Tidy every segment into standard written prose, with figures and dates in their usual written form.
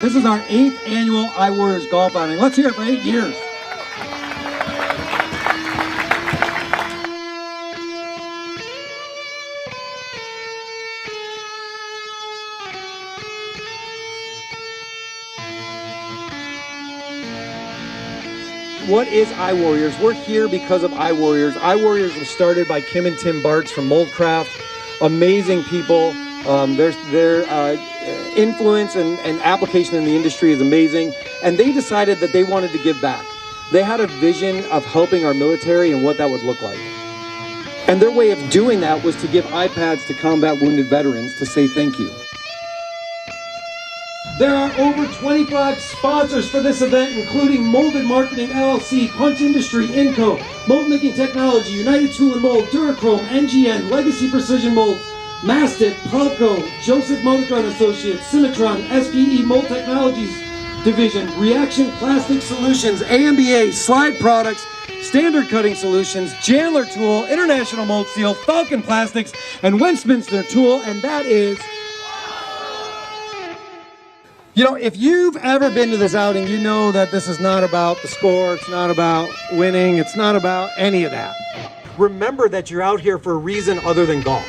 This is our 8th annual iWarriors golf outing. Let's hear it for 8 years. What is iWarriors? We're here because of iWarriors. iWarriors was started by Kim and Tim Bartz from Moldcraft. Amazing people. Their influence and application in the industry is amazing. And they decided that they wanted to give back. They had a vision of helping our military and what that would look like. And their way of doing that was to give iPads to combat wounded veterans to say thank you. There are over 25 sponsors for this event, including Molded Marketing LLC, Punch Industry, Inco, Mold Making Technology, United Tool and Mold, Durachrome, NGN, Legacy Precision Molds, Mastic, Pulco, Joseph Motorcon Associates, Cimatron, SPE Mold Technologies Division, Reaction Plastic Solutions, AMBA, Slide Products, Standard Cutting Solutions, Chandler Tool, International Mold Steel, Falcon Plastics, and Westminster Tool, and that is... You know, if you've ever been to this outing, you know that this is not about the score, it's not about winning, it's not about any of that. Remember that you're out here for a reason other than golf.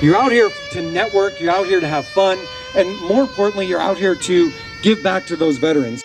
You're out here to network, you're out here to have fun, and more importantly, you're out here to give back to those veterans.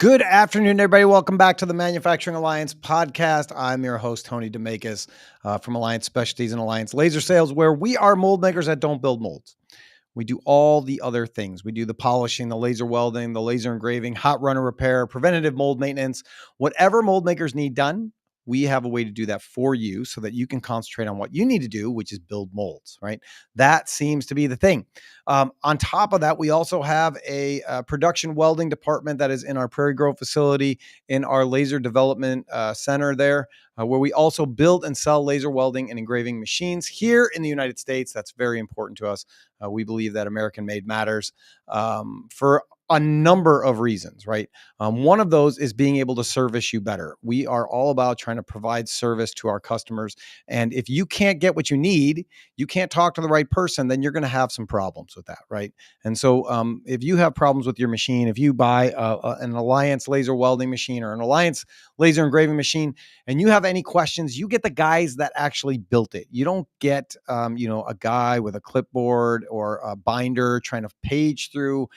Good afternoon, everybody. Welcome back to the Manufacturing Alliance podcast. I'm your host, Tony DeMakis from Alliance Specialties and Alliance Laser Sales, where we are mold makers that don't build molds. We do all the other things. We do the polishing, the laser welding, the laser engraving, hot runner repair, preventative mold maintenance, whatever mold makers need done. We have a way to do that for you so that you can concentrate on what you need to do, which is build molds, right? That seems to be the thing. On top of that, we also have a production welding department that is in our Prairie Grove facility in our laser development center there, where we also build and sell laser welding and engraving machines here in the United States. That's very important to us. We believe that American made matters for a number of reasons, right? One of those is being able to service you better. We are all about trying to provide service to our customers. And if you can't get what you need, you can't talk to the right person, then you're going to have some problems with that, right? And so if you have problems with your machine, if you buy an Alliance laser welding machine or an Alliance laser engraving machine, and you have any questions, you get the guys that actually built it. You don't get, a guy with a clipboard or a binder trying to page through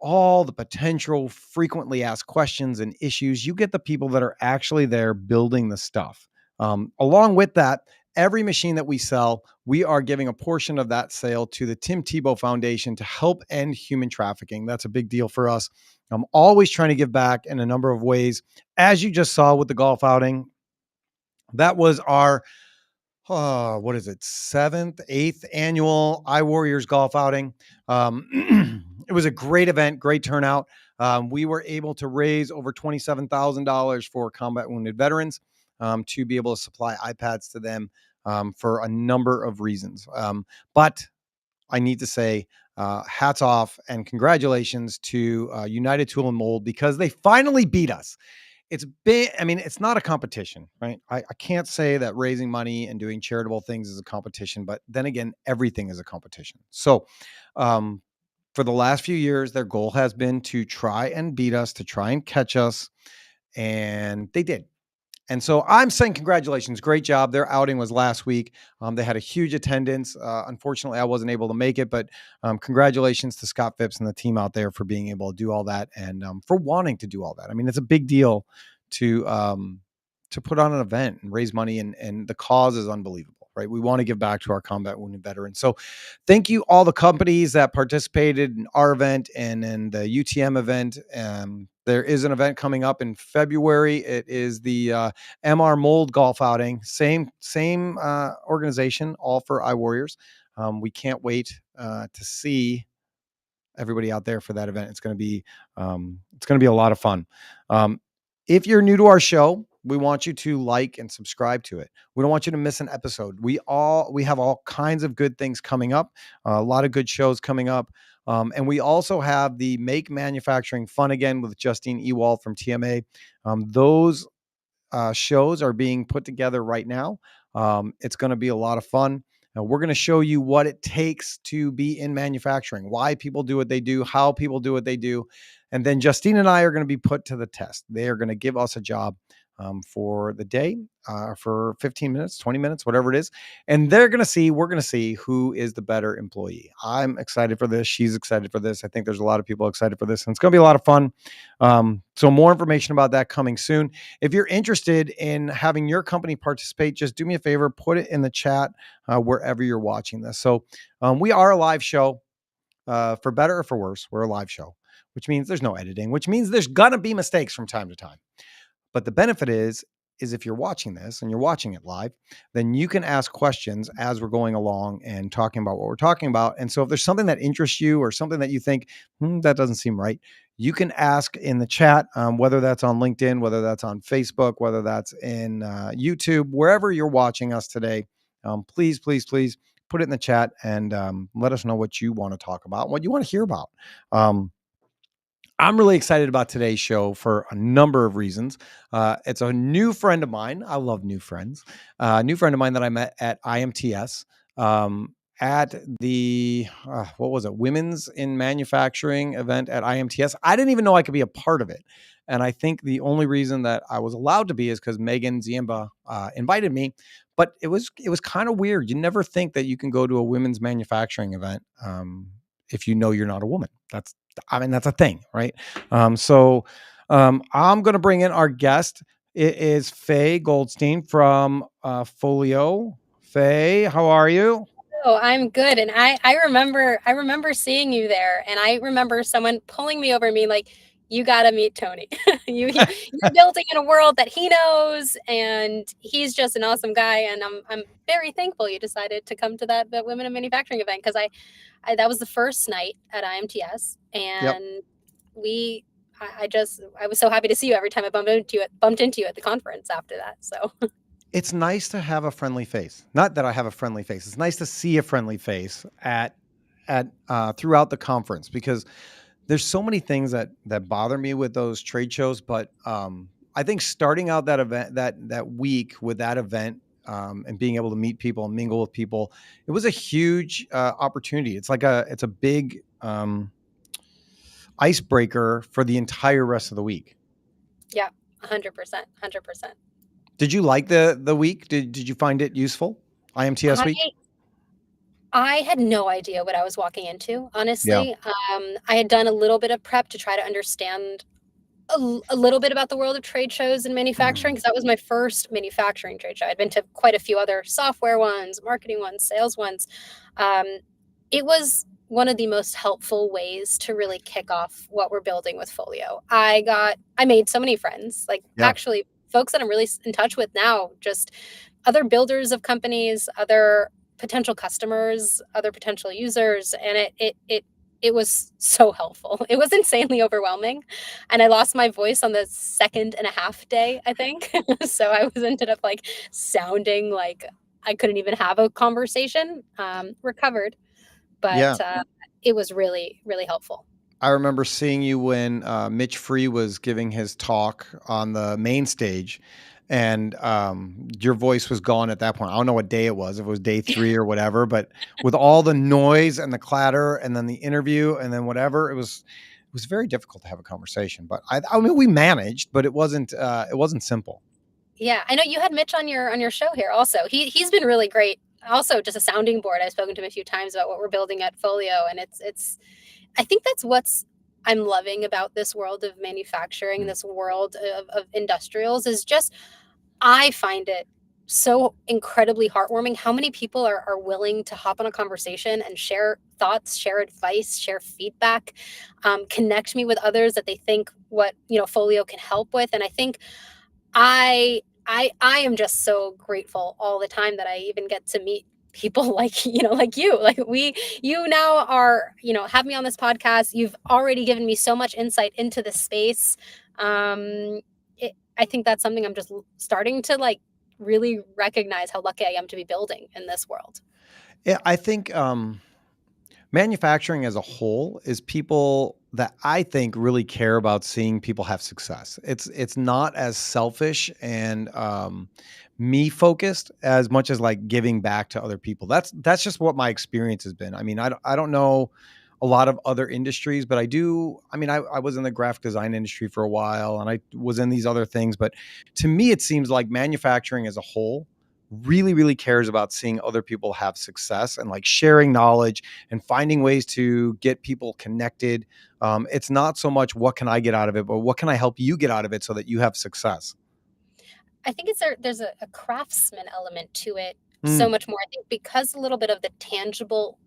all the potential frequently asked questions and issues. You get the people that are actually there building the stuff. Along with that, every machine that we sell, we are giving a portion of that sale to the Tim Tebow Foundation to help end human trafficking. That's a big deal for us. I'm always trying to give back in a number of ways. As you just saw with the golf outing, that was our seventh, eighth annual iWarriors golf outing. It was a great event, great turnout. We were able to raise over $27,000 for combat wounded veterans to be able to supply iPads to them for a number of reasons. But I need to say, hats off and congratulations to United Tool and Mold because they finally beat us. It's been, I mean, it's not a competition, right? I can't say that raising money and doing charitable things is a competition, but then again, everything is a competition. So, um, for the last few years, their goal has been to try and beat us, to try and catch us, and they did. And so I'm saying congratulations. Great job. Their outing was last week. They had a huge attendance. Unfortunately, I wasn't able to make it, but congratulations to Scott Phipps and the team out there for being able to do all that and for wanting to do all that. I mean, it's a big deal to put on an event and raise money, and the cause is unbelievable, right? We want to give back to our combat wounded veterans. So thank you all the companies that participated in our event and in the UTM event. There is an event coming up in February. It is the MR Mold Golf Outing. Same organization, all for iWarriors. We can't wait to see everybody out there for that event. It's going to be a lot of fun. If you're new to our show, we want you to like and subscribe to it. We don't want you to miss an episode. We have all kinds of good things coming up, a lot of good shows coming up. And we also have the Make Manufacturing Fun Again with Justine Ewald from TMA. Those shows are being put together right now. It's going to be a lot of fun. We're going to show you what it takes to be in manufacturing, why people do what they do, how people do what they do. And then Justine and I are going to be put to the test. They are going to give us a job for the day, for 15 minutes, 20 minutes, whatever it is. And we're going to see who is the better employee. I'm excited for this. She's excited for this. I think there's a lot of people excited for this, and it's going to be a lot of fun. So more information about that coming soon. If you're interested in having your company participate, just do me a favor, put it in the chat wherever you're watching this. So we are a live show, for better or for worse. We're a live show, which means there's no editing, which means there's going to be mistakes from time to time. But the benefit is if you're watching this and you're watching it live, then you can ask questions as we're going along and talking about what we're talking about. And so if there's something that interests you or something that you think, that doesn't seem right, you can ask in the chat, whether that's on LinkedIn, whether that's on Facebook, whether that's in YouTube, wherever you're watching us today. Please put it in the chat and let us know what you want to talk about, what you want to hear about. I'm really excited about today's show for a number of reasons. It's a new friend of mine. I love new friends. New friend of mine that I met at IMTS, at the, what was it? Women's in Manufacturing event at IMTS. I didn't even know I could be a part of it. And I think the only reason that I was allowed to be is because Megan Ziemba invited me. But it was kind of weird. You never think that you can go to a women's manufacturing event if you know you're not a woman. That's a thing, right? So I'm going to bring in our guest. It is Fay Goldstein from Folio. Fay, how are you? Oh, I'm good. And I remember seeing you there, and I remember someone pulling me over and being like, you got to meet Tony. You're building in a world that he knows, and he's just an awesome guy. And I'm very thankful you decided to come to that Women in Manufacturing event, because I that was the first night at IMTS, Yep. and I was so happy to see you every time I bumped into you at the conference after that. So It's nice to have a friendly face. Not that I have a friendly face. It's nice to see a friendly face at throughout the conference, because there's so many things that bother me with those trade shows. But I think starting out that event, that week with that event, and being able to meet people and mingle with people, it was a huge opportunity. It's a big icebreaker for the entire rest of the week. yeah, 100%, 100%. Did you like the week? Did you find it useful? IMTS week? I had no idea what I was walking into, Yeah. honestly. I had done a little bit of prep to try to understand a little bit about the world of trade shows and manufacturing, because that was my first manufacturing trade show. I'd been to quite a few other software ones, marketing ones, sales ones. Um, it was one of the most helpful ways to really kick off what we're building with Folio. I made so many friends, like Yeah. actually folks that I'm really in touch with now, just other builders of companies, other potential customers, other potential users, and it was so helpful. It was insanely overwhelming, and I lost my voice on the second and a half day, I think. So I was ended up, like, sounding like I couldn't even have a conversation, recovered, Yeah. but, it was really, really helpful. I remember seeing you when Mitch Free was giving his talk on the main stage, and your voice was gone at that point. I don't know what day it was, if it was day 3 or whatever, but with all the noise and the clatter, and then the interview, and then whatever, it was very difficult to have a conversation. But I mean, we managed, but it wasn't simple. Yeah, I know you had Mitch on your show here also. He's been really great. Also, just a sounding board. I've spoken to him a few times about what we're building at Folio, and it's I think that's what's I'm loving about this world of manufacturing, Mm. this world of industrials is just I find it so incredibly heartwarming how many people are willing to hop on a conversation and share thoughts, share advice, share feedback, connect me with others that they think what Folio can help with. And I think I am just so grateful all the time that I even get to meet people like like you, like we you now are have me on this podcast. You've already given me so much insight into the space. I think that's something I'm just starting to like really recognize how lucky I am to be building in this world. Yeah, I think manufacturing as a whole is people that I think really care about seeing people have success. It's not as selfish and me focused as much as like giving back to other people. That's just what my experience has been. I mean, I don't know a lot of other industries, but I do. I mean, I was in the graphic design industry for a while, and I was in these other things. But to me, it seems like manufacturing as a whole really, really cares about seeing other people have success and like sharing knowledge and finding ways to get people connected. It's not so much what can I get out of it, but what can I help you get out of it so that you have success. I think there's a craftsman element to it so Mm, much more. I think because a little bit of the tangible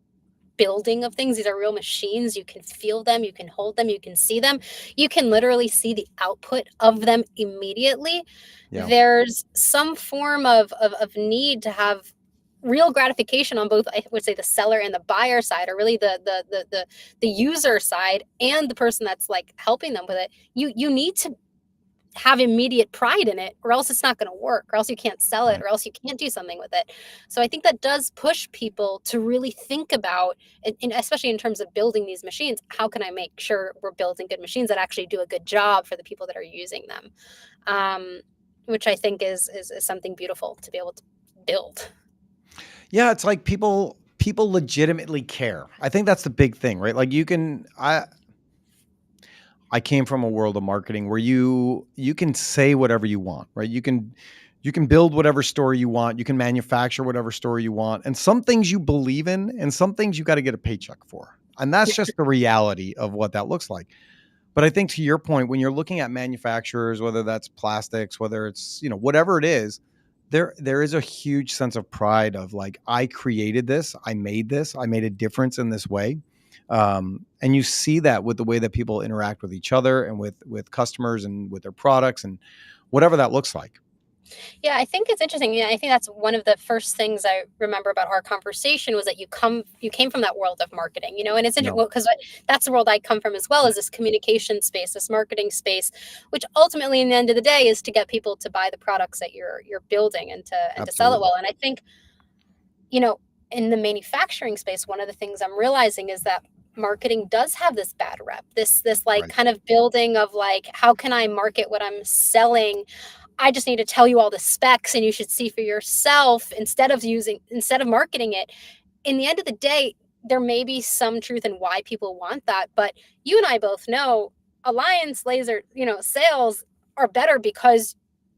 building of things. These are real machines. You can feel them, you can hold them, you can see them. You can literally see the output of them immediately. yeah, There's some form of need to have real gratification on both, I would say, the seller and the buyer side, or really the user side and the person that's like helping them with it. You need to have immediate pride in it, or else it's not going to work, or else you can't sell it, right. or else you can't do something with it. So I think that does push people to really think about, and especially in terms of building these machines, how can I make sure we're building good machines that actually do a good job for the people that are using them? Which I think is something beautiful to be able to build. Yeah, it's like people legitimately care. I think that's the big thing, right? Like I came from a world of marketing where you can say whatever you want, right? You can build whatever story you want, you can manufacture whatever story you want, and some things you believe in and some things you got to get a paycheck for. And that's just the reality of what that looks like. But I think to your point, when you're looking at manufacturers, whether that's plastics, whether it's, whatever it is, there is a huge sense of pride of like, I created this, I made a difference in this way. And you see that with the way that people interact with each other and with customers and with their products and whatever that looks like. Yeah, I think it's interesting. Yeah, I think that's one of the first things I remember about our conversation was that you came from that world of marketing, and it's Yeah. interesting because that's the world I come from as well, as this communication space, this marketing space, which ultimately in the end of the day is to get people to buy the products that you're building and to sell it Absolutely. well. And I think, you know, in the manufacturing space, one of the things I'm realizing is that marketing does have this bad rep, this like Right. kind of building of like, how can I market what I'm selling? I just need to tell you all the specs and you should see for yourself instead of marketing it. In the end of the day, there may be some truth in why people want that, but you and I both know alliance laser, sales are better because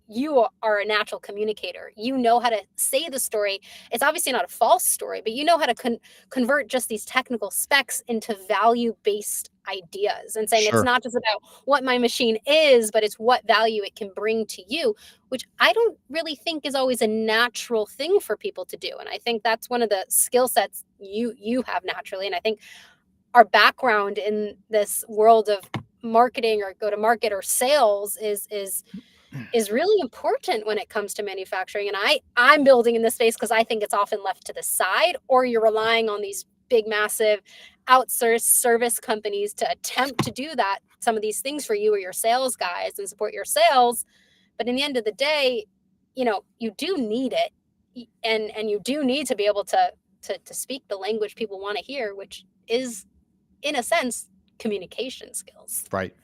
you are a natural communicator. You know how to say the story. It's obviously not a false story, but you know how to convert just these technical specs into value based ideas and saying it's Sure. not just about what my machine is, but it's what value it can bring to you, which I don't really think is always a natural thing for people to do. And I think that's one of the skill sets you have naturally. And I think our background in this world of marketing or go to market or sales is really important when it comes to manufacturing. And I'm building in this space because I think it's often left to the side, or you're relying on these big, massive outsource service companies to attempt to do that, some of these things for you or your sales guys and support your sales. But in the end of the day, you do need it, and you do need to be able to speak the language people want to hear, which is, in a sense, communication skills. Right.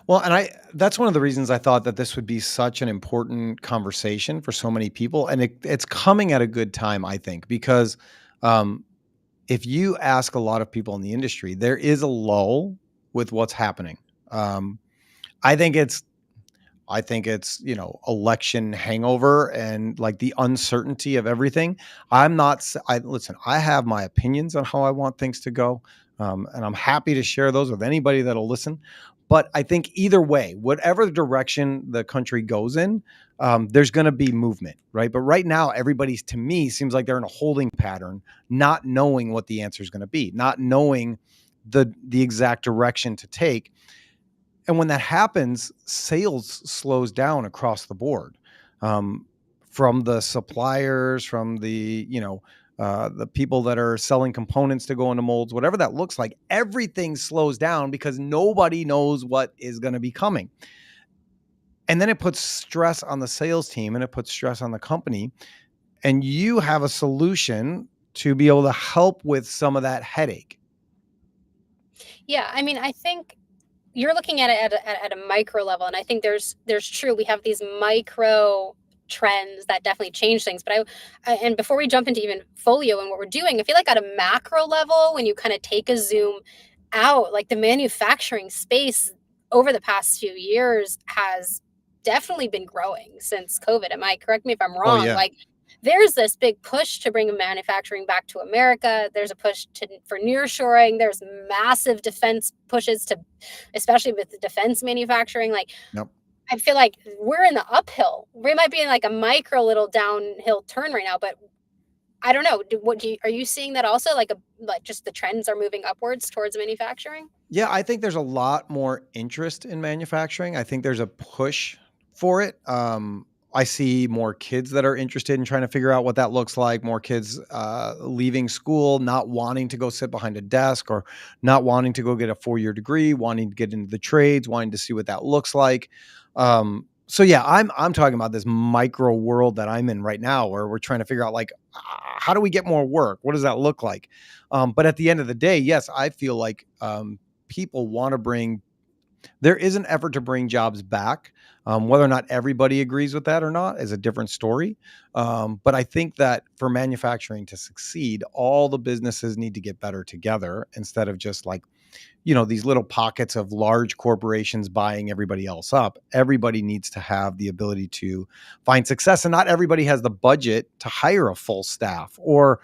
Well, and that's one of the reasons I thought that this would be such an important conversation for so many people. And it's coming at a good time, I think, because um, if you ask a lot of people in the industry, there is a lull with what's happening. Um, I think it's election hangover and like the uncertainty of everything. Listen, I have my opinions on how I want things to go. And I'm happy to share those with anybody that'll listen. But I think either way, whatever direction the country goes in, there's going to be movement, right? But right now, to me, seems like they're in a holding pattern, not knowing what the answer is going to be, not knowing the exact direction to take. And when that happens, sales slows down across the board, from the suppliers, from the people that are selling components to go into molds, whatever that looks like. Everything slows down because nobody knows what is going to be coming. And then it puts stress on the sales team and it puts stress on the company. And you have a solution to be able to help with some of that headache. Yeah, I mean, I think you're looking at it at a micro level, and I think there's true. We have these micro trends that definitely change things. But and before we jump into even Folio and what we're doing, I feel like at a macro level, when you kind of take a zoom out, like the manufacturing space over the past few years has definitely been growing since COVID. Correct me if I'm Oh, wrong? yeah. Like, there's this big push to bring manufacturing back to America. There's a push for nearshoring. There's massive defense pushes especially with the defense manufacturing. Like, Yep. I feel like we're in the uphill. We might be in like a micro little downhill turn right now, but I don't know. Are you seeing that also? Like just the trends are moving upwards towards manufacturing? Yeah, I think there's a lot more interest in manufacturing. I think there's a push for it. I see more kids that are interested in trying to figure out what that looks like. More kids leaving school, not wanting to go sit behind a desk or not wanting to go get a 4-year degree, wanting to get into the trades, wanting to see what that looks like. So yeah, I'm talking about this micro world that I'm in right now, where we're trying to figure out like how do we get more work? What does that look like? But at the end of the day, yes, I feel like people want to there is an effort to bring jobs back. Whether or not everybody agrees with that or not is a different story. But I think that for manufacturing to succeed, all the businesses need to get better together instead of just like, these little pockets of large corporations buying everybody else up. Everybody needs to have the ability to find success, and not everybody has the budget to hire a full staff or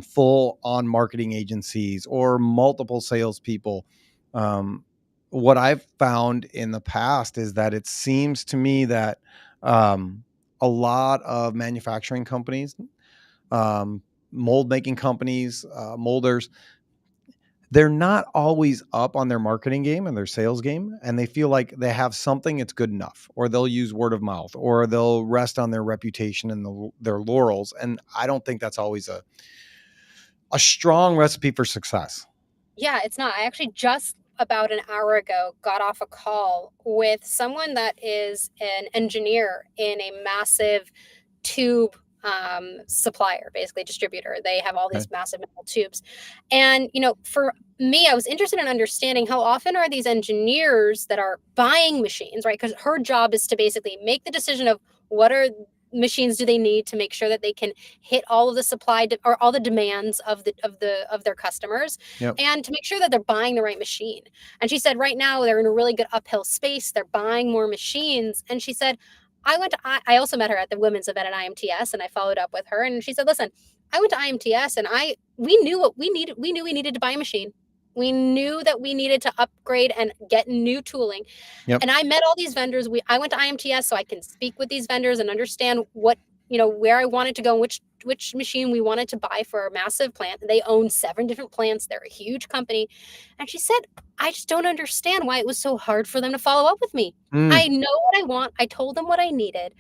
full on marketing agencies or multiple salespeople. What I've found in the past is that it seems to me that a lot of manufacturing companies, mold making companies, molders, they're not always up on their marketing game and their sales game. And they feel like they have something, it's good enough, or they'll use word of mouth, or they'll rest on their reputation and their laurels. And I don't think that's always a strong recipe for success. Yeah, it's not. I actually just about an hour ago got off a call with someone that is an engineer in a massive tube supplier, basically distributor. They have all Okay. these massive metal tubes. And, for me, I was interested in understanding how often are these engineers that are buying machines, right? Because her job is to basically make the decision of what are machines do they need to make sure that they can hit all of the or all the demands of their customers, Yep. and to make sure that they're buying the right machine. And she said right now they're in a really good uphill space. They're buying more machines. And she said, I also met her at the women's event at IMTS, and I followed up with her, and she said, listen, I went to IMTS and we knew what we needed. We knew we needed to buy a machine. We knew that we needed to upgrade and get new tooling. Yep. And I met all these vendors. I went to IMTS so I can speak with these vendors and understand what where I wanted to go, and which machine we wanted to buy for our massive plant. They own 7 different plants. They're a huge company. And she said, I just don't understand why it was so hard for them to follow up with me. I know what I want. I told them what I needed,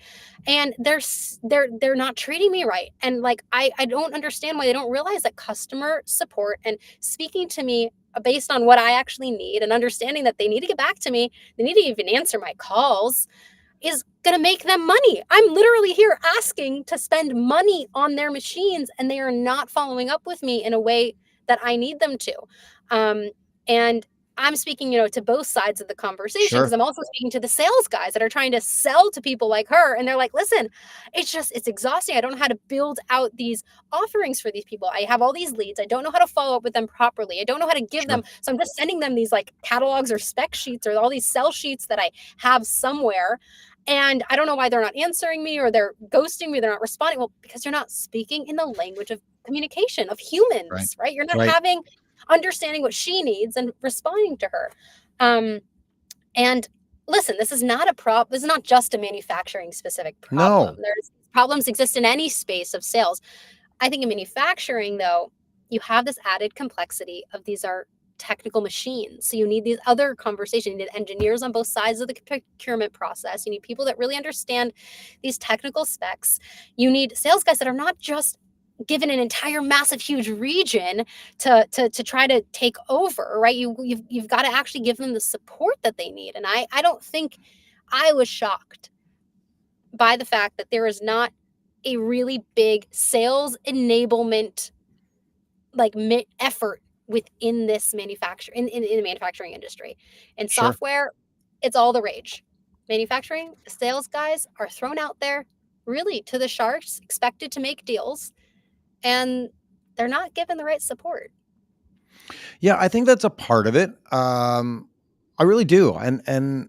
and they're not treating me right. And like, I don't understand why they don't realize that customer support and speaking to me based on what I actually need and understanding that they need to get back to me, they need to even answer my calls, is going to make them money. I'm literally here asking to spend money on their machines, and they are not following up with me in a way that I need them to. And I'm speaking, to both sides of the conversation, because I'm also speaking to the sales guys that are trying to sell to people like her. And they're like, listen, it's exhausting. I don't know how to build out these offerings for these people. I have all these leads. I don't know how to follow up with them properly. I don't know how to give them. So I'm just sending them these like catalogs or spec sheets or all these sell sheets that I have somewhere. And I don't know why they're not answering me, or they're ghosting me. They're not responding. Well, because you're not speaking in the language of communication of humans, right? You're not having understanding what she needs and responding to her. And listen, this is not a problem. This is not just a manufacturing specific problem. There's problems exist in any space of sales. I think in manufacturing, though, you have this added complexity of these are technical machines. So you need these other conversations. You need engineers on both sides of the procurement process. You need people that really understand these technical specs. You need sales guys that are not just given an entire massive huge region to try to take over, right? You've got to actually give them the support that they need. And I don't think I was shocked by the fact that there is not a really big sales enablement like effort within this manufacturer in the manufacturing industry. In software, it's all the rage. Manufacturing, sales guys are thrown out there really to the sharks, expected to make deals, and they're not given the right support. Yeah, I think that's a part of it. I really do. And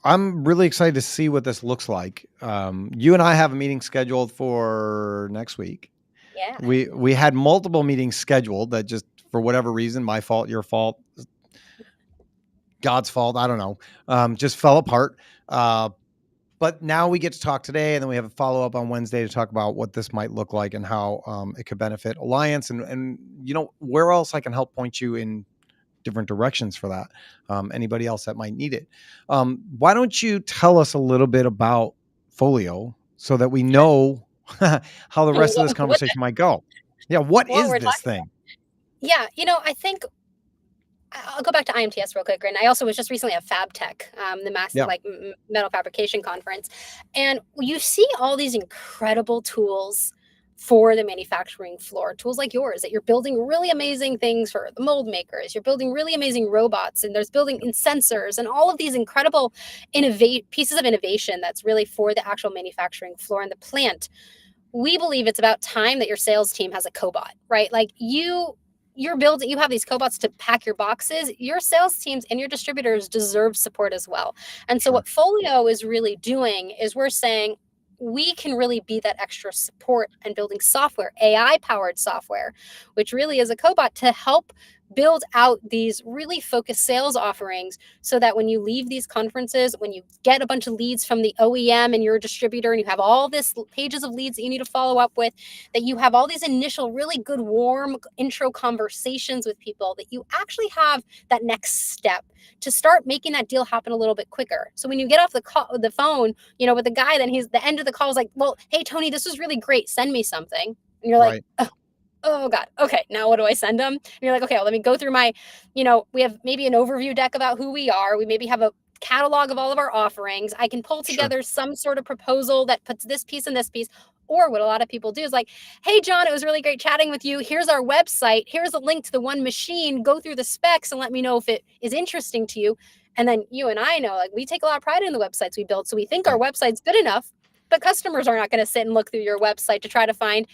I'm really excited to see what this looks like. You and I have a meeting scheduled for next week. Yeah. We had multiple meetings scheduled that just, for whatever reason, my fault, your fault, God's fault, I don't know, just fell apart. But now we get to talk today, and then we have a follow-up on Wednesday to talk about what this might look like and how it could benefit Alliance, and where else I can help point you in different directions for that. Anybody else that might need it. Why don't you tell us a little bit about Folio so that we know how the rest of this conversation might go? Yeah. What is this thing? Yeah. I think I'll go back to IMTS real quick. And I also was just recently at FabTech, the massive metal fabrication conference. And you see all these incredible tools for the manufacturing floor, tools like yours, that you're building really amazing things for the mold makers. You're building really amazing robots, and there's building in sensors and all of these incredible pieces of innovation that's really for the actual manufacturing floor and the plant. We believe it's about time that your sales team has a cobot, right? Like you have these cobots to pack your boxes. Your sales teams and your distributors deserve support as well. And so what Folio is really doing is we're saying we can really be that extra support and building software, AI powered software, which really is a cobot to help build out these really focused sales offerings, so that when you leave these conferences, when you get a bunch of leads from the OEM and your distributor, and you have all this pages of leads that you need to follow up with, that you have all these initial really good warm intro conversations with people, that you actually have that next step to start making that deal happen a little bit quicker. So when you get off the phone, with the guy, then the end of the call is like, well, hey, Tony, this was really great. Send me something. And you're like, oh God. Okay. Now what do I send them? And you're like, okay, well, let me go through my, we have maybe an overview deck about who we are. We maybe have a catalog of all of our offerings. I can pull together some sort of proposal that puts this piece and this piece. Or what a lot of people do is like, hey, John, it was really great chatting with you. Here's our website. Here's a link to the one machine. Go through the specs and let me know if it is interesting to you. And then you and I know, like, we take a lot of pride in the websites we build. So we think our website's good enough, but customers are not going to sit and look through your website to try to find.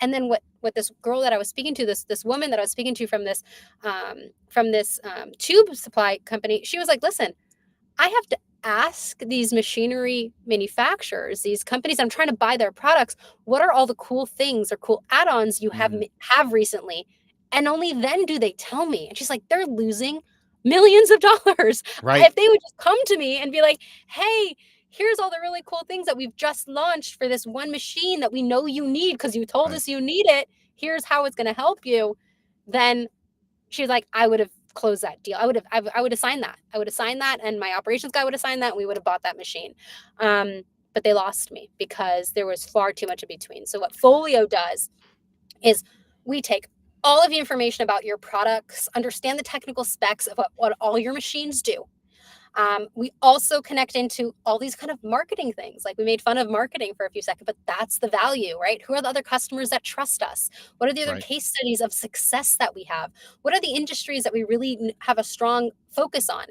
And then what this girl that I was speaking to, this woman that I was speaking to from this tube supply company, she was like, listen, I have to ask these machinery manufacturers, these companies I'm trying to buy their products, what are all the cool things or cool add-ons you have recently? And only then do they tell me. And she's like, they're losing millions of dollars. Right. If they would just come to me and be like, hey, here's all the really cool things that we've just launched for this one machine that we know you need because you told us you need it. Here's how it's going to help you. Then she's like, I would have closed that deal. I would have signed that. I would have signed that, and my operations guy would have signed that, and we would have bought that machine. But they lost me because there was far too much in between. So what Folio does is we take all of the information about your products, understand the technical specs of what all your machines do. We also connect into all these kind of marketing things. Like, we made fun of marketing for a few seconds, but that's the value, right? Who are the other customers that trust us? What are the other case studies of success that we have? What are the industries that we really have a strong focus on?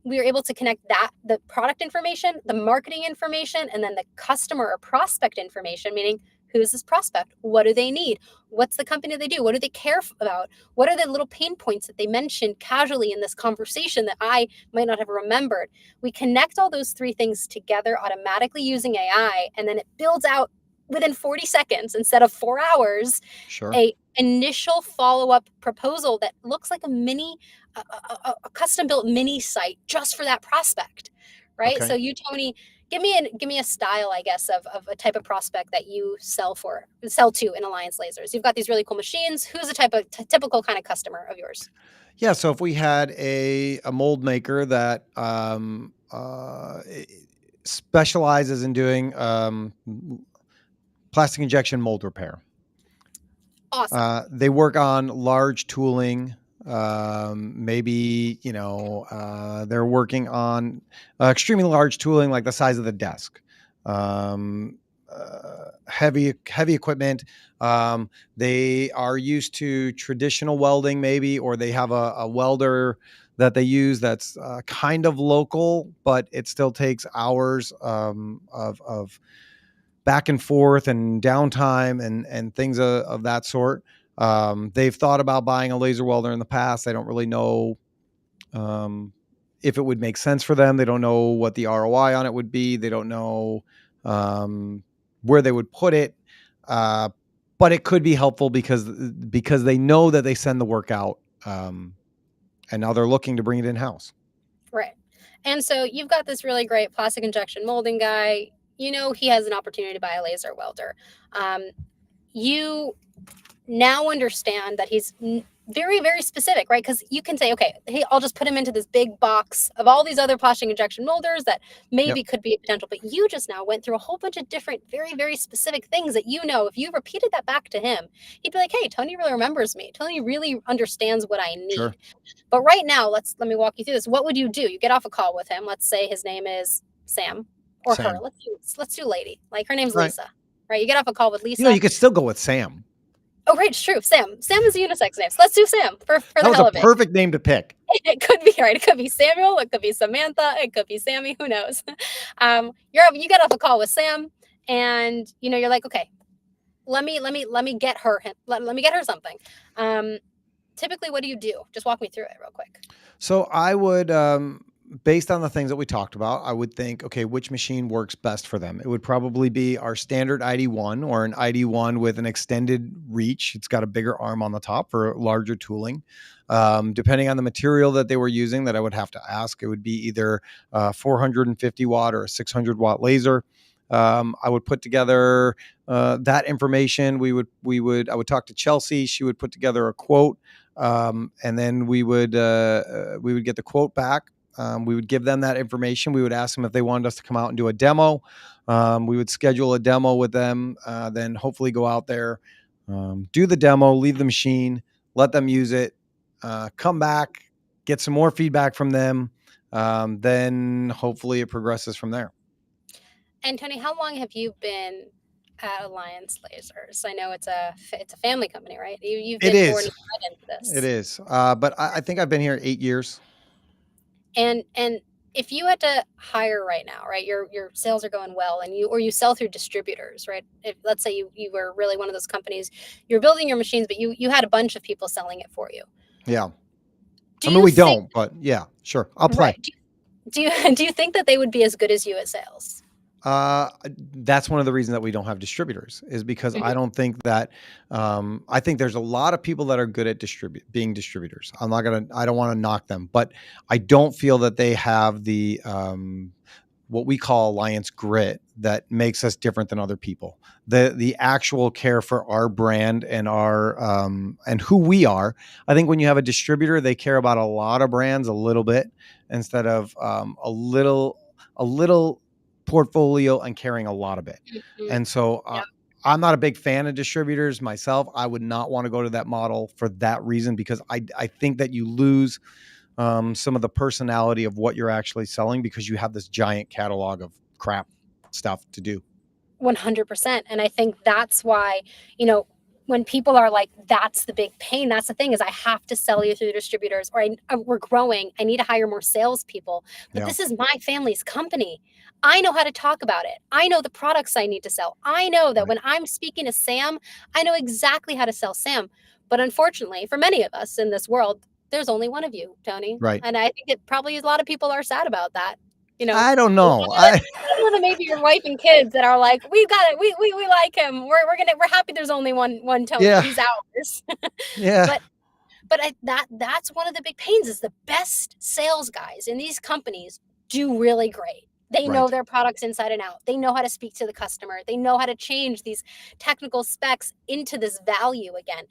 We are able to connect the product information, the marketing information, and then the customer or prospect information, meaning, who's this prospect? What do they need? What's the company they do? What do they care about? What are the little pain points that they mentioned casually in this conversation that I might not have remembered? We connect all those three things together automatically using AI, and then it builds out within 40 seconds instead of 4 hours, a initial follow-up proposal that looks like a custom-built mini site just for that prospect, right? So you, Tony, give me a style, I guess, of a type of prospect that you sell to in Alliance Lasers. You've got these really cool machines. Who's the typical kind of customer of yours? Yeah. So if we had a mold maker that specializes in doing plastic injection mold repair. Awesome. They work on large tooling. Maybe, they're working on extremely large tooling, like the size of the desk. Heavy equipment. They are used to traditional welding, maybe, or they have a welder that they use that's kind of local, but it still takes hours of back and forth and downtime and things of that sort. They've thought about buying a laser welder in the past. They don't really know if it would make sense for them. They don't know what the ROI on it would be. They don't know where they would put it. But it could be helpful because they know that they send the work out, and now they're looking to bring it in-house. Right. And so you've got this really great plastic injection molding guy. He has an opportunity to buy a laser welder. You now understand that he's very, very specific, right? Because you can say, okay, hey, I'll just put him into this big box of all these other plastic injection molders that maybe could be a potential. But you just now went through a whole bunch of different, very, very specific things that, if you repeated that back to him, he'd be like, hey, Tony really remembers me. Tony really understands what I need. Sure. But right now, let me walk you through this. What would you do? You get off a call with him. Let's say his name is Sam or Sam. Her. Let's do lady. Like, her name's Lisa, right? You get off a call with Lisa. You could still go with Sam. Oh, right, it's true. Sam is a unisex name. So let's do Sam for the hell of it. That was a perfect name to pick. It could be, right? It could be Samuel. It could be Samantha. It could be Sammy. Who knows? You get off a call with Sam, and you're like, okay, let me get her. Let me get her something. Typically, what do you do? Just walk me through it real quick. So I would, based on the things that we talked about, I would think, okay, which machine works best for them? It would probably be our standard ID1 or an ID1 with an extended reach. It's got a bigger arm on the top for larger tooling. Depending on the material that they were using that I would have to ask, it would be either a 450 watt or a 600 watt laser. I would put together that information. I would talk to Chelsea. She would put together a quote. And then we would get the quote back. We would give them that information. We would ask them if they wanted us to come out and do a demo. We would schedule a demo with them, then hopefully go out there, do the demo, leave the machine, let them use it, come back, get some more feedback from them. Then hopefully it progresses from there. And Tony, how long have you been at Alliance Lasers? I know it's a family company, right? You've been born into this. It is. But I think I've been here 8 years. And if you had to hire right now, right, your sales are going well, and you sell through distributors, right? If, let's say you were really one of those companies, you're building your machines, but you had a bunch of people selling it for you. Yeah. We don't, but yeah, sure. I'll play. Right. Do you think that they would be as good as you at sales? That's one of the reasons that we don't have distributors, is because I don't think that, I think there's a lot of people that are good at being distributors. I don't want to knock them, but I don't feel that they have the what we call alliance grit that makes us different than other people. The actual care for our brand and our and who we are. I think when you have a distributor, they care about a lot of brands a little bit instead of a little portfolio and caring a lot of it. Mhm. And so Yeah. I'm not a big fan of distributors myself. I would not want to go to that model for that reason, because I think that you lose some of the personality of what you're actually selling because you have this giant catalog of crap stuff to do. 100%. And I think that's why, you know, when people are like, that's the big pain, that's the thing, is I have to sell you through distributors, or we're growing, I need to hire more salespeople. But Yeah. this is my family's company. I know how to talk about it. I know the products I need to sell. I know that Right. when I'm speaking to Sam, I know exactly how to sell Sam. But unfortunately, for many of us in this world, there's only one of you, Tony. Right. And I think it probably a lot of people are sad about that. You know, I don't know. other than maybe your wife and kids that are like, we got it, we like him. We're happy there's only one Tony. Yeah. He's ours. Yeah. but that's one of the big pains, is the best sales guys in these companies do really great. They know Right. their products inside and out. They know how to speak to the customer. They know how to change these technical specs into this value again.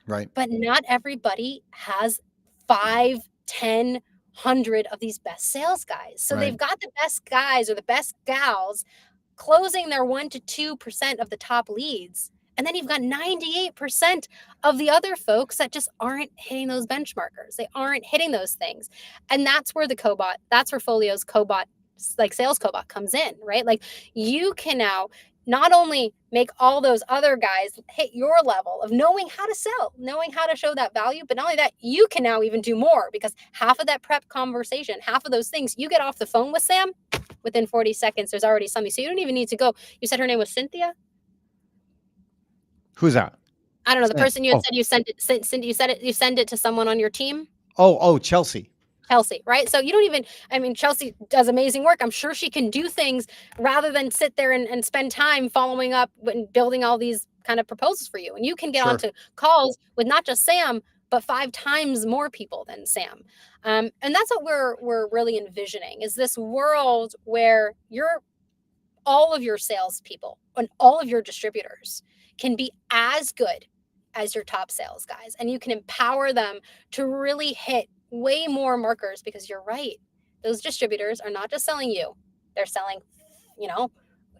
Right. But not everybody has 5, 10, 100 of these best sales guys. So Right. they've got the best guys or the best gals closing their 1 to 2% of the top leads. And then you've got 98% of the other folks that just aren't hitting those benchmarkers. They aren't hitting those things. And that's where the cobot, that's where Folio's cobot, like sales cobot, comes in, right? Like, you can now not only make all those other guys hit your level of knowing how to sell, knowing how to show that value, but not only that, you can now even do more, because half of that prep conversation, half of those things, you get off the phone with Sam, within 40 seconds, there's already something. So you don't even need to go. You said her name was Cynthia? Who's that? I don't know. The Sam. person you had said you sent it, you send it to someone on your team? Oh, Chelsea. Chelsea, right? So you don't even, I mean, Chelsea does amazing work. I'm sure she can do things rather than sit there and spend time following up and building all these kind of proposals for you. And you can get Sure. onto calls with not just Sam, but 5 times more people than Sam. And that's what we're really envisioning, is this world where all of your salespeople and all of your distributors can be as good as your top sales guys. And you can empower them to really hit way more markers, because you're right. Those distributors are not just selling you, they're selling, you know,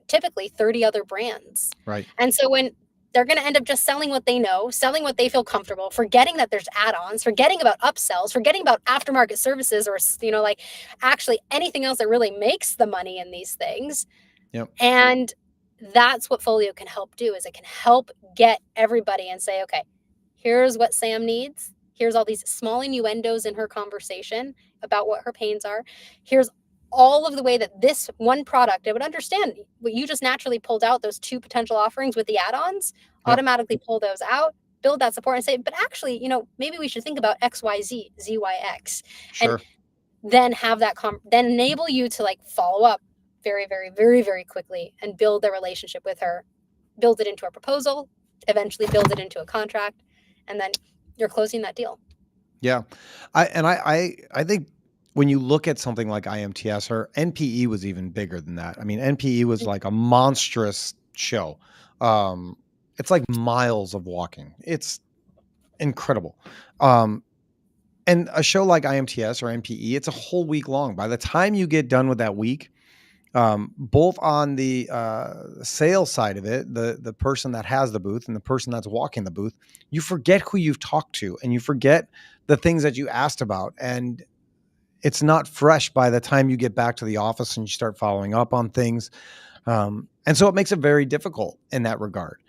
typically 30 other brands. Right. And so when they're going to end up just selling what they know, selling what they feel comfortable, forgetting that there's add-ons, forgetting about upsells, forgetting about aftermarket services, or, you know, like actually anything else that really makes the money in these things. Yep. And that's what Folio can help do, is it can help get everybody and say, okay, here's what Sam needs. Here's all these small innuendos in her conversation about what her pains are. Here's all of the way that this one product, I would understand what you just naturally pulled out, those 2 potential offerings with the add-ons, Yep. automatically pull those out, build that support and say, but actually, you know, maybe we should think about XYZ, ZYX. Sure. And then have that, then enable you to like follow up very, very, very, very quickly and build a relationship with her, build it into a proposal, eventually build it into a contract, and then you're closing that deal. Yeah. I think when you look at something like IMTS, or NPE was even bigger than that. I mean, NPE was like a monstrous show. It's like miles of walking. It's incredible. And a show like IMTS or NPE, it's a whole week long. By the time you get done with that week, both on the sales side of it, the person that has the booth and the person that's walking the booth, you forget who you've talked to and you forget the things that you asked about. And it's not fresh by the time you get back to the office and you start following up on things. And so it makes it very difficult in that regard.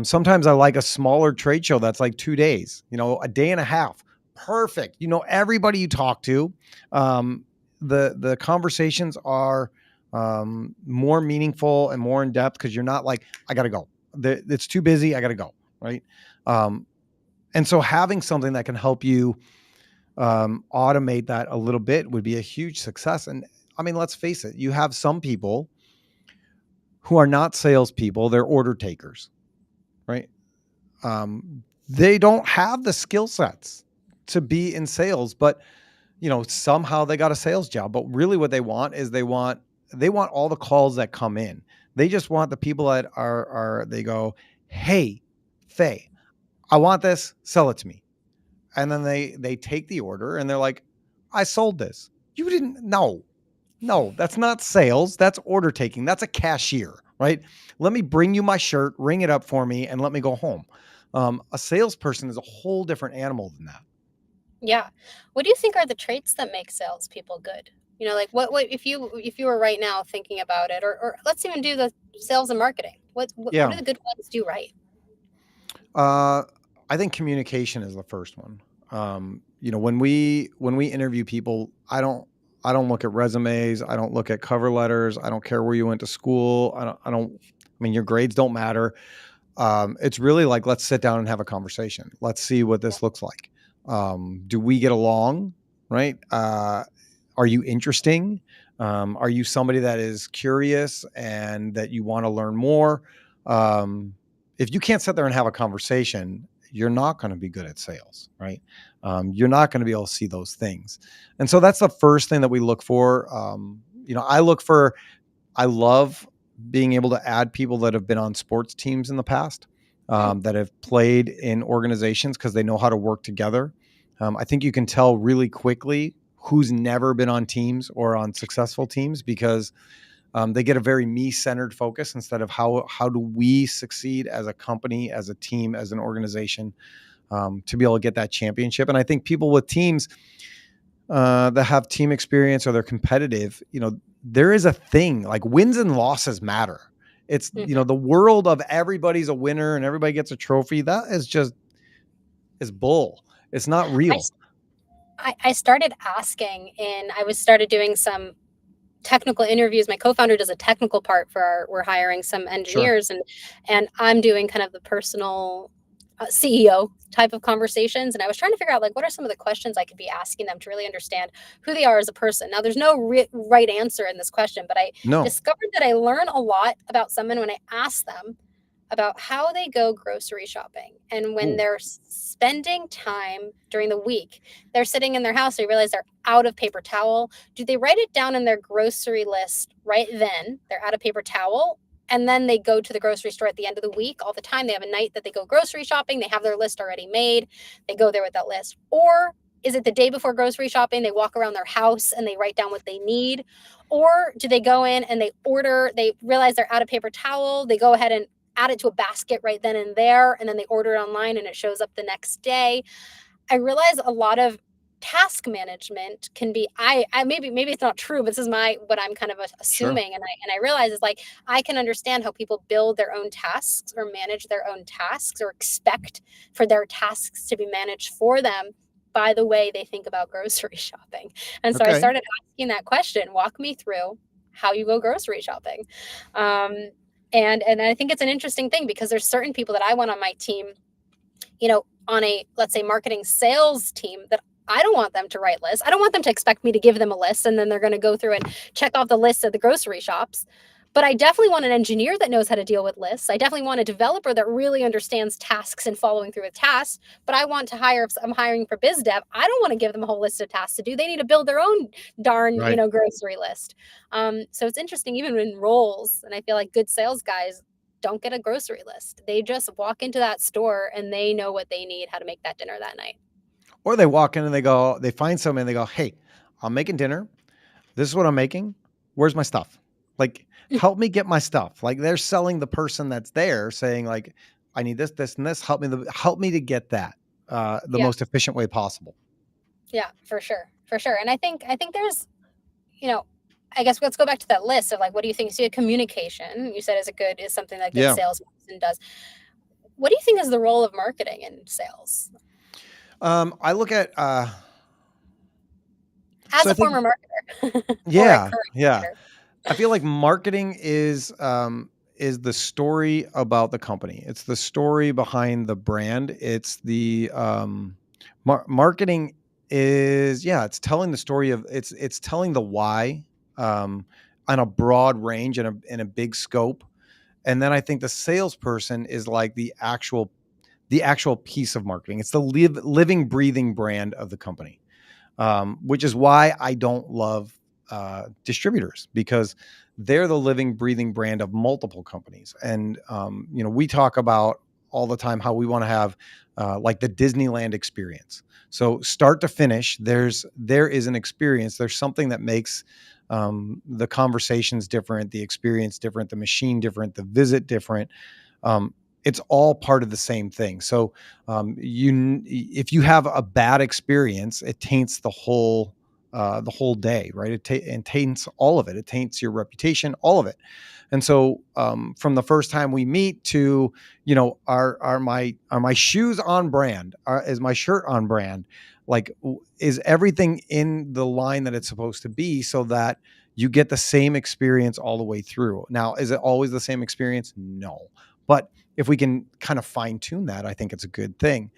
Sometimes I like a smaller trade show that's like 2 days, you know, a day and a half. Perfect. You know, everybody you talk to, the conversations are more meaningful and more in depth, because you're not like, I got to go. It's too busy. I got to go. Right. And so having something that can help you automate that a little bit would be a huge success. And I mean, let's face it, you have some people who are not salespeople, they're order takers, right? They don't have the skill sets to be in sales, but you know, somehow they got a sales job. But really what they want is they want they want all the calls that come in. They just want the people that are they go, hey, Fay, I want this, sell it to me. And then they take the order and they're like, I sold this. You didn't. No, that's not sales. That's order taking. That's a cashier, right? Let me bring you my shirt, ring it up for me, and let me go home. A salesperson is a whole different animal than that. Yeah. What do you think are the traits that make salespeople good? Like what if you were right now thinking about it, or let's even do the sales and marketing. What Yeah. do the good ones do right? I think communication is the first one. When we interview people, I don't look at resumes. I don't look at cover letters. I don't care where you went to school. I mean, your grades don't matter. It's really like, let's sit down and have a conversation. Let's see what Yeah. this looks like. Do we get along? Right? Are you interesting? Are you somebody that is curious and that you want to learn more? If you can't sit there and have a conversation, you're not going to be good at sales, right? You're not going to be able to see those things. And so that's the first thing that we look for. I love being able to add people that have been on sports teams in the past, Mm, that have played in organizations because they know how to work together. I think you can tell really quickly who's never been on teams or on successful teams because they get a very me-centered focus instead of how do we succeed as a company, as a team, as an organization, to be able to get that championship. And I think people with teams that have team experience or they're competitive, there is a thing like wins and losses matter. It's, mhm. the world of everybody's a winner and everybody gets a trophy. That is bull. It's not I, real. s- I started asking, and started doing some technical interviews. My co-founder does a technical part for we're hiring some Sure. engineers, and I'm doing kind of the personal CEO type of conversations. And I was trying to figure out, like, what are some of the questions I could be asking them to really understand who they are as a person. Now, there's no right answer in this question, but I No. discovered that I learn a lot about someone when I ask them about how they go grocery shopping. And when Ooh, they're spending time during the week, they're sitting in their house, they realize they're out of paper towel. Do they write it down in their grocery list right then? They're out of paper towel. And then they go to the grocery store at the end of the week. All the time, they have a night that they go grocery shopping. They have their list already made. They go there with that list. Or is it the day before grocery shopping? They walk around their house and they write down what they need. Or do they go in and they realize they're out of paper towel. They go ahead and add it to a basket right then and there, and then they order it online and it shows up the next day. I realize a lot of task management can be, I maybe it's not true, but this is what I'm kind of sure. assuming, and I realize is like I can understand how people build their own tasks or manage their own tasks or expect for their tasks to be managed for them by the way they think about grocery shopping. And so I Okay. started asking that question, walk me through how you go grocery shopping. um, and I think it's an interesting thing because there's certain people that I want on my team, on a, let's say, marketing sales team, that I don't want them to write lists. I don't want them to expect me to give them a list and then they're going to go through and check off the list at the grocery shops. But I definitely want an engineer that knows how to deal with lists. I definitely want a developer that really understands tasks and following through with tasks. But I want to hire, if I'm hiring for biz dev, I don't want to give them a whole list of tasks to do. They need to build their own darn, Right. grocery list. So it's interesting, even in roles. And I feel like good sales guys don't get a grocery list. They just walk into that store and they know what they need, how to make that dinner that night. Or they walk in and they find something and they go, hey, I'm making dinner. This is what I'm making. Where's my stuff? Like, help me get my stuff. Like they're selling the person that's there saying like, I need this, this, and this. Help me to get that the Yeah, most efficient way possible. yeah, for sure, for sure. And I think there's, you know, I guess let's go back to that list of like, what do you think? So communication, you said, is something that good Yeah. salesperson does. What do you think is the role of marketing in sales? I look at As so I a think former marketer or a yeah, current yeah. marketer. I feel like marketing is the story about the company. It's the story behind the brand. It's the marketing is it's telling the story of it's telling the why um, on a broad range and a big scope. And then I think the salesperson is like the actual piece of marketing. It's the living, breathing brand of the company, which is why I don't love distributors, because they're the living, breathing brand of multiple companies. And, we talk about all the time how we want to have like the Disneyland experience. So start to finish, there is an experience. There's something that makes the conversations different, the experience different, the machine different, the visit different. Um, it's all part of the same thing. So if you have a bad experience, it taints the whole day, right? It taints all of it. It taints your reputation, all of it. And so from the first time we meet to, are my shoes on brand? Is my shirt on brand? Like, is everything in the line that it's supposed to be, so that you get the same experience all the way through? Now, is it always the same experience? No. But if we can kind of fine tune that, I think it's a good thing.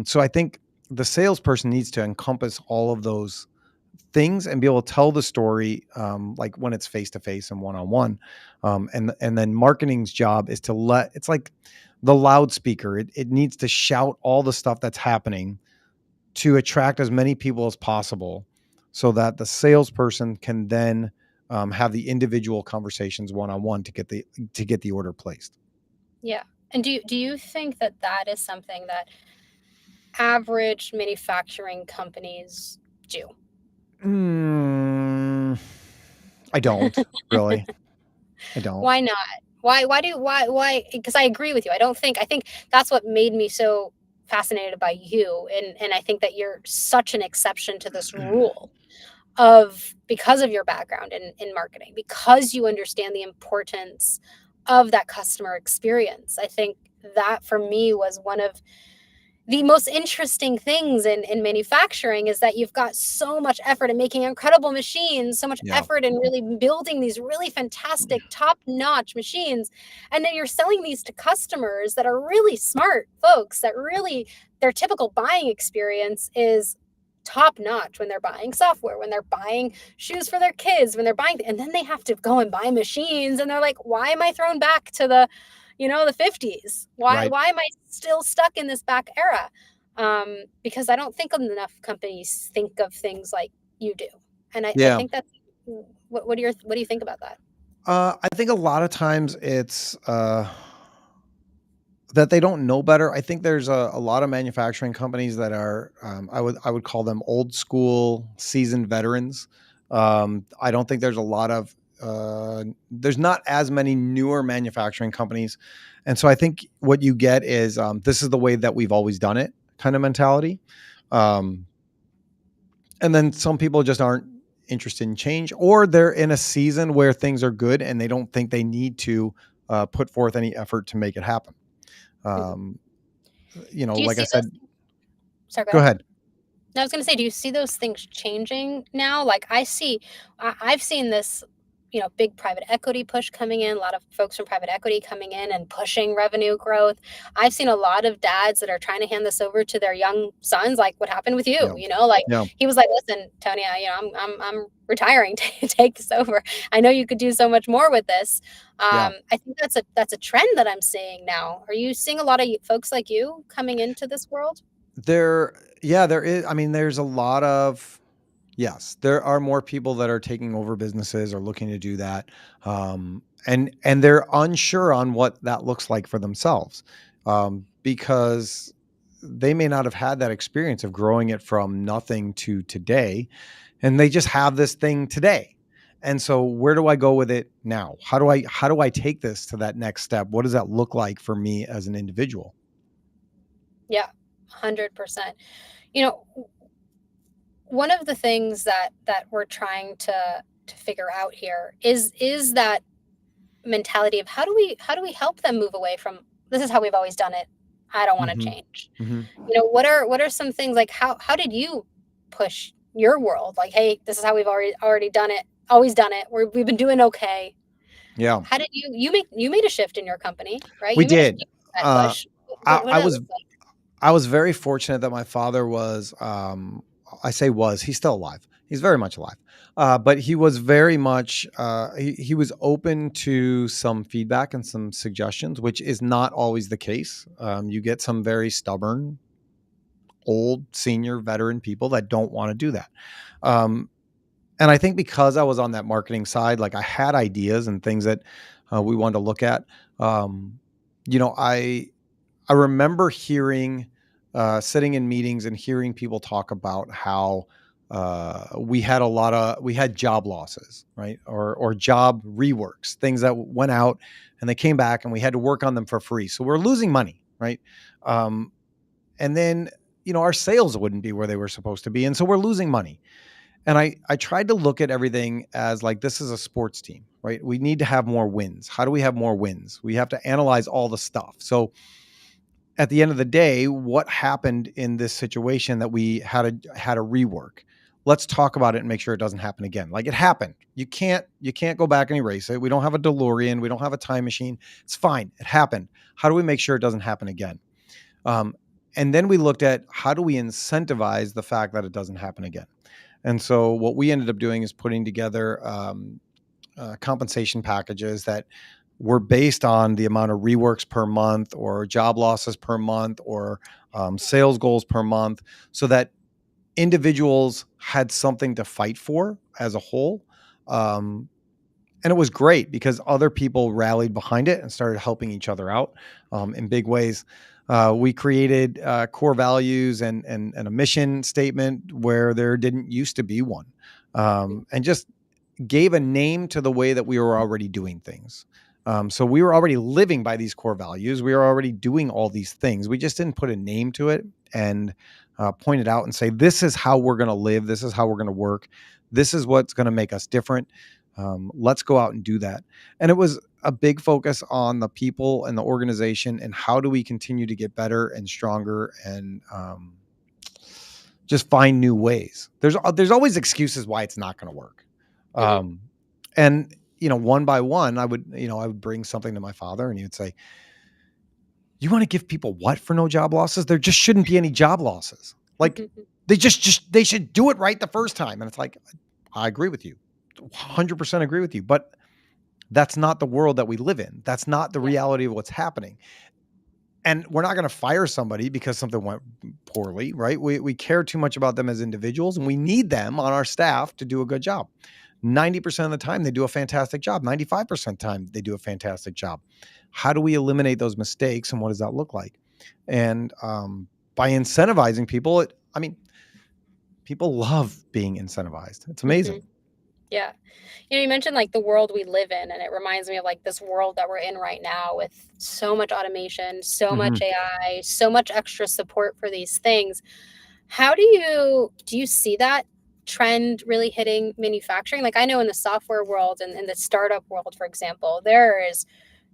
So I think the salesperson needs to encompass all of those things and be able to tell the story, like when it's face to face and one on one. And then marketing's job is to it's like the loudspeaker. It needs to shout all the stuff that's happening to attract as many people as possible, so that the salesperson can then have the individual conversations one on one to get the order placed. Yeah. And do you think that that is something that average manufacturing companies do? I don't really. I don't. Why not? Why? Because I agree with you. I think that's what made me so fascinated by you, and I think that you're such an exception to this rule of because of your background in marketing, because you understand the importance of that customer experience. I think that for me was one of the most interesting things in manufacturing, is that you've got so much effort in making incredible machines, so much Yeah. effort in really building these really fantastic top-notch machines, and then you're selling these to customers that are really smart folks, that really their typical buying experience is top-notch when they're buying software, when they're buying shoes for their kids, when they're buying, and then they have to go and buy machines, and they're like, "Why am I thrown back to the 50s? Right. Why am I still stuck in this back era?" Because I don't think enough companies think of things like you do, and I Yeah. think that's what do you think about that? I think a lot of times it's that they don't know better. I think there's a lot of manufacturing companies that are, I would call them old school seasoned veterans. I don't think there's a lot of there's not as many newer manufacturing companies, and so I think what you get is, this is the way that we've always done it kind of mentality. Um, and then some people just aren't interested in change, or they're in a season where things are good and they don't think they need to put forth any effort to make it happen. Mhm. Um, Do you like I see those said, Sorry, go go ahead. ahead. No, I was gonna say, do you see those things changing now? Like I've seen this, big private equity push coming in, a lot of folks from private equity coming in and pushing revenue growth. I've seen a lot of dads that are trying to hand this over to their young sons, like what happened with you, Yeah. like Yeah. he was like, "Listen, Tony, I'm retiring. Take this over. I know you could do so much more with this." Yeah. I think that's a trend that I'm seeing now. Are you seeing a lot of folks like you coming into this world? There is. I mean, there's a lot of, yes, there are more people that are taking over businesses or looking to do that. And they're unsure on what that looks like for themselves. Because they may not have had that experience of growing it from nothing to today, and they just have this thing today. And so where do I go with it now? How do I take this to that next step? What does that look like for me as an individual? Yeah, 100%. You know, one of the things that we're trying to figure out here is that mentality of how do we help them move away from this is how we've always done it. I don't want to Hmm. change. Hmm. What are some things like how did you push your world? Like, hey, this is how we've already done it, always done it. We've been doing okay. Yeah, How did you made a shift in your company, right? we You made a did. huge that Uh, push. I, What I did that was look like? I was very fortunate that my father was, I say was, he's still alive. He's very much alive. But he was very much, he was open to some feedback and some suggestions, which is not always the case. You get some very stubborn, old, senior, veteran people that don't want to do that. Um, And I think because I was on that marketing side, like I had ideas and things that we wanted to look at. Um, you know, I remember hearing, sitting in meetings and hearing people talk about how we had job losses, right, or job reworks, things that went out and they came back and we had to work on them for free, so we're losing money, right? Um, and then our sales wouldn't be where they were supposed to be, and so we're losing money. And I tried to look at everything as like this is a sports team, right? We need to have more wins. How do we have more wins? We have to analyze all the stuff. So at the end of the day, what happened in this situation that we had a rework? Let's talk about it and make sure it doesn't happen again. Like it happened. You can't go back and erase it. We don't have a DeLorean. We don't have a time machine. It's fine. It happened. How do we make sure it doesn't happen again? Um, and then we looked at how do we incentivize the fact that it doesn't happen again. And so what we ended up doing is putting together compensation packages that were based on the amount of reworks per month or job losses per month or sales goals per month, so that individuals had something to fight for as a whole. Um, and it was great because other people rallied behind it and started helping each other out in big ways. We created core values and a mission statement where there didn't used to be one, and just gave a name to the way that we were already doing things. So we were already living by these core values. We were already doing all these things. We just didn't put a name to it and point it out and say, this is how we're going to live. This is how we're going to work. This is what's going to make us different. Let's go out and do that. And it was a big focus on the people and the organization and how do we continue to get better and stronger and just find new ways. There's always excuses why it's not going to work. Mhm. And one by one, I would bring something to my father and he would say, you want to give people what for no job losses? There just shouldn't be any job losses. Like they should do it right the first time. And it's like, I agree with you. 100% agree with you. But that's not the world that we live in. That's not the Yeah. reality of what's happening. And we're not going to fire somebody because something went poorly, right? We care too much about them as individuals and we need them on our staff to do a good job. 90% of the time they do a fantastic job. 95% of the time they do a fantastic job. How do we eliminate those mistakes and what does that look like? And by incentivizing people, people love being incentivized. It's Mhm. amazing. Yeah. You mentioned like the world we live in, and it reminds me of like this world that we're in right now with so much automation, so much Mhm. AI, so much extra support for these things. How do you see that trend really hitting manufacturing? Like I know in the software world and in the startup world, for example, there is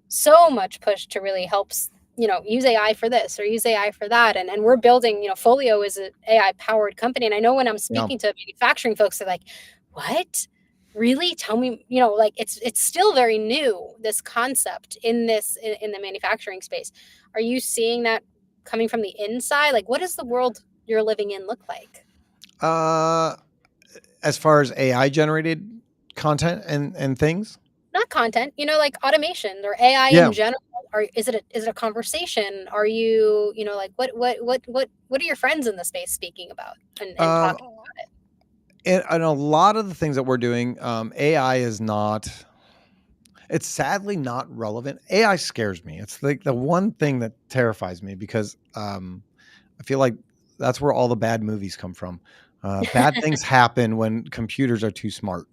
so much push to really help use AI for this or use AI for that. And we're building, Folio is an AI powered company. And I know when I'm Yeah. speaking to manufacturing folks, they're like, what? Really? Tell me, like it's still very new, this concept in the manufacturing space. Are you seeing that coming from the inside? Like what does the world you're living in look like? Uh, as far as AI generated content and things. Not content, like automation or AI in Yeah. general. Is it a conversation? Are you, like what are your friends in the space speaking about and Um, talking about it? and a lot of the things that we're doing, AI is not, it's sadly not relevant. AI scares me. It's like the one thing that terrifies me because I feel like that's where all the bad movies come from. Bad things happen when computers are too smart,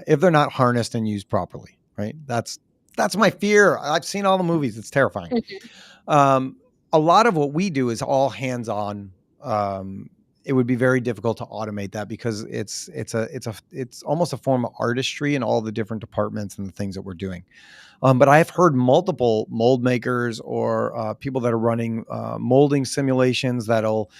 if they're not harnessed and used properly. Right? That's my fear. I've seen all the movies. It's terrifying. Mhm. Um, a lot of what we do is all hands on. It would be very difficult to automate that because it's almost a form of artistry in all the different departments and the things that we're doing. But I have heard multiple mold makers or people that are running molding simulations that'll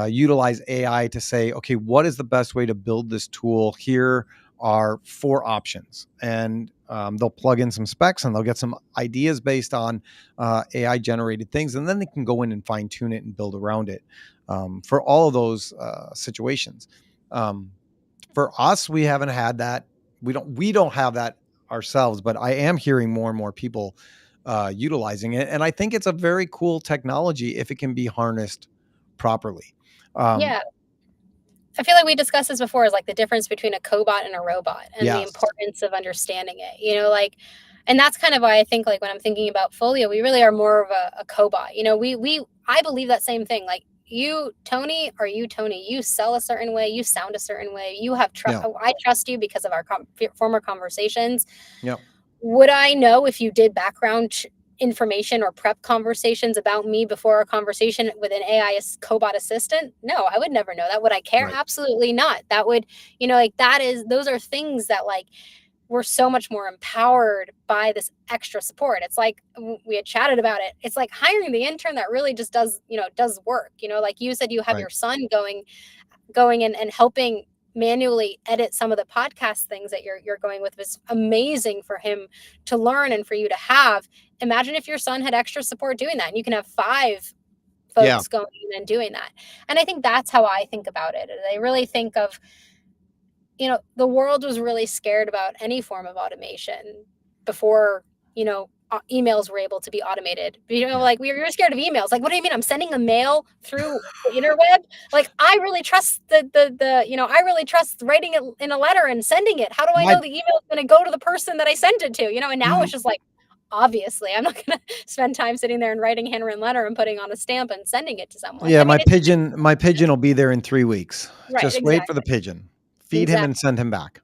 utilize AI to say, okay, what is the best way to build this tool? Here are 4 options. And they'll plug in some specs and they'll get some ideas based on AI generated things. And then they can go in and fine tune it and build around it for all of those situations. Um, for us, we haven't had that. We don't have that ourselves, but I am hearing more and more people utilizing it. And I think it's a very cool technology if it can be harnessed properly. Um, Yeah. I feel like we discussed this before, is like the difference between a cobot and a robot and the Yes. importance of understanding it, like, and that's kind of why I think, like, when I'm thinking about Folio, we really are more of a cobot. I believe that same thing. Like, you, Tony, are you, Tony? You sell a certain way, you sound a certain way, you have trust. Yeah. I trust you because of our former conversations. Yep. Would I know if you did background information or prep conversations about me before a conversation with an AI cobot assistant? No, I would never know that. Would I care? Right. Absolutely not. That would, like, those are things that, like, we're so much more empowered by this extra support. It's like, we had chatted about it. It's like hiring the intern that really just does work. Like you said, you have Right. your son going in and helping manually edit some of the podcast things that you're going with. Was amazing for him to learn and for you to have. Imagine if your son had extra support doing that, and you can have 5 folks going in and doing that. And I think that's how I think about it. And I really think of, the world was really scared about any form of automation before, emails were able to be automated. Like, we were scared of emails. Like, what do you mean? I'm sending a mail through the interweb? Like, I really trust I really trust writing it in a letter and sending it. How do I know the email is going to go to the person that I sent it to? And now it's just like, obviously, I'm not going to spend time sitting there and writing handwritten letter and putting on a stamp and sending it to someone. Yeah, my pigeon will be there in 3 weeks. Right, just wait for the pigeon. Feed him and send him back.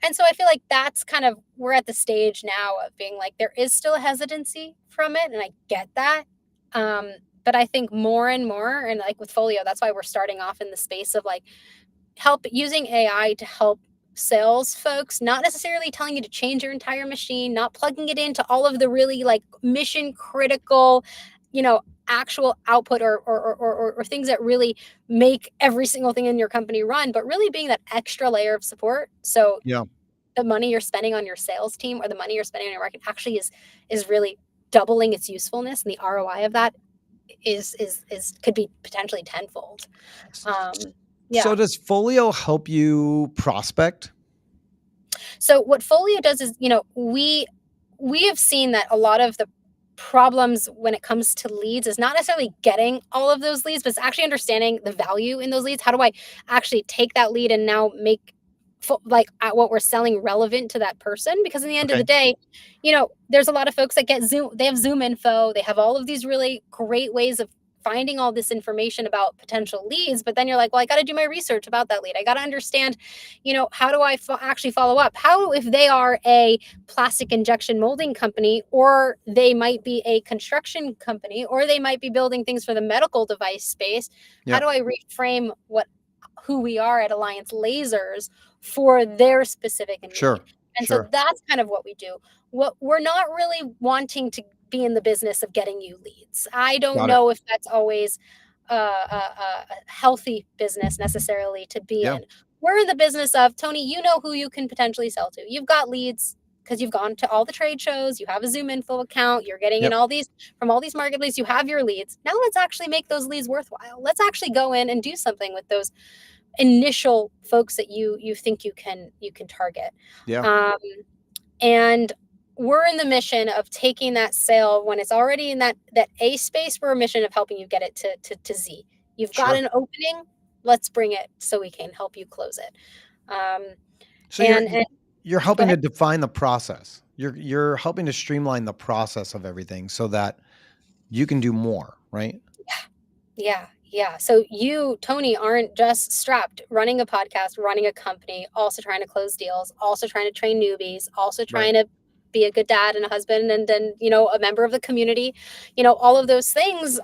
And so I feel like that's kind of, we're at the stage now of being like, there is still a hesitancy from it, and I get that. But I think more and more, and like with Folio, that's why we're starting off in the space of like using AI to help sales folks, not necessarily telling you to change your entire machine, not plugging it into all of the really like mission critical, actual output or things that really make every single thing in your company run, but really being that extra layer of support. So the money you're spending on your sales team or the money you're spending on your market actually is really doubling its usefulness, and the ROI of that is could be potentially tenfold. So does Folio help you prospect? So what Folio does is, we have seen that a lot of the problems when it comes to leads is not necessarily getting all of those leads, but it's actually understanding the value in those leads. How do I actually take that lead and now make what we're selling relevant to that person? Because in the end of the day, there's a lot of folks that get Zoom, they have Zoom info, they have all of these really great ways of finding all this information about potential leads, but then you're like, well, I got to do my research about that lead. I got to understand, how do I actually follow up? How, if they are a plastic injection molding company, or they might be a construction company, or they might be building things for the medical device space, how do I reframe who we are at Alliance Lasers for their specific need? And so that's kind of what we do. What we're not really wanting to be in the business of getting you leads. I don't know if that's always a healthy business necessarily to be in. We're in the business of, Tony, you know who you can potentially sell to. You've got leads because you've gone to all the trade shows, you have a Zoom info account, you're getting in all these from all these marketplaces, you have your leads. Now let's actually make those leads worthwhile. Let's actually go in and do something with those initial folks that you think you can target. And we're in the mission of taking that sale when it's already in that A space. We're a mission of helping you get it to Z. You've got an opening, let's bring it so we can help you close it. So you're helping to define the process. You're helping to streamline the process of everything so that you can do more, right? Yeah. So you, Tony, aren't just strapped running a podcast, running a company, also trying to close deals, also trying to train newbies, also trying to be a good dad and a husband, and then, a member of the community, all of those things.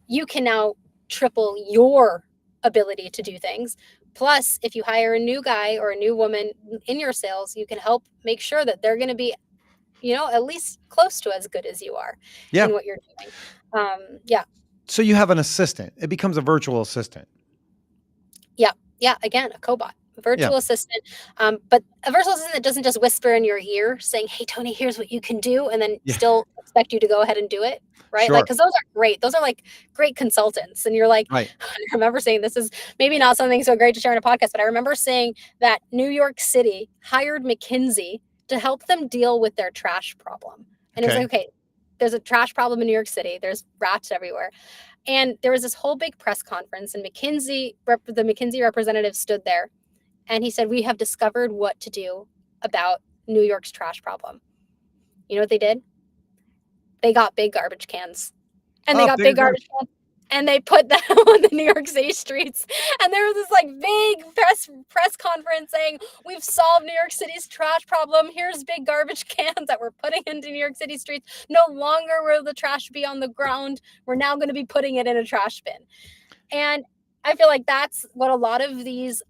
You can now triple your ability to do things. Plus, if you hire a new guy or a new woman in your sales, you can help make sure that they're going to be, at least close to as good as you are in what you're doing. So you have an assistant. It becomes a virtual assistant. Yeah. Again, a cobot, a virtual assistant. But a virtual assistant that doesn't just whisper in your ear saying, hey, Tony, here's what you can do, and then still expect you to go ahead and do it. Right. Like, because those are great. Those are like great consultants. And you're like, I remember saying, this is maybe not something so great to share in a podcast, but I remember saying that New York City hired McKinsey to help them deal with their trash problem. And it was like, okay, there's a trash problem in New York City. There's rats everywhere. And there was this whole big press conference, and the McKinsey representative stood there, and he said, "We have discovered what to do about New York's trash problem." You know what they did? They got big garbage cans, and they Oh, got bigger big garbage garbage. cans, and they put them on the New York City streets. And there was this like big press conference saying, "We've solved New York City's trash problem. Here's big garbage cans that we're putting into New York City streets. No longer will the trash be on the ground. We're now going to be putting it in a trash bin." And I feel like that's what a lot of these,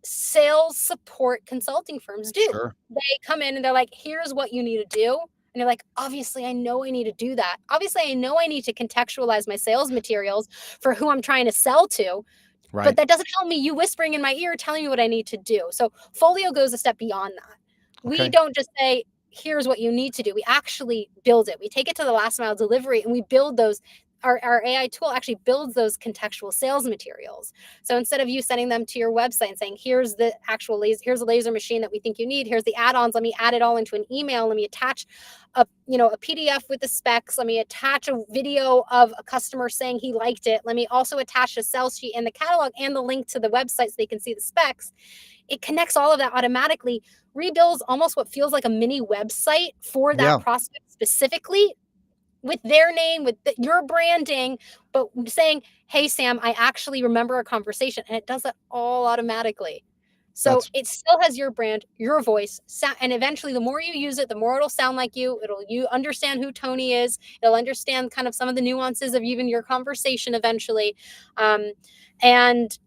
sales support consulting firms do. Sure. They come in and they're like, "Here's what you need to do." And you're like, "Obviously, I know I need to do that. Obviously, I know I need to contextualize my sales materials for who I'm trying to sell to. But Right. that doesn't help me you whispering in my ear telling me what I need to do." So Folio goes a step beyond that. We Okay. don't just say, "Here's what you need to do." We actually build it. We take it to the last mile delivery, and we build those. Our AI tool actually builds those contextual sales materials. So instead of you sending them to your website and saying, "Here's the actual laser, here's a laser machine that we think you need. Here's the add-ons. Let me add it all into an email. Let me attach a PDF with the specs. Let me attach a video of a customer saying he liked it. Let me also attach a sales sheet and the catalog and the link to the website so they can see the specs." It connects all of that automatically, rebuilds almost what feels like a mini website for that Yeah. prospect specifically, with their name, with your branding, but saying, "Hey, Sam, I actually remember a conversation," and it does that all automatically. So That's it still has your brand, your voice, and eventually the more you use it, the more it'll sound like you. You understand who Tony is. It'll understand kind of some of the nuances of even your conversation eventually. And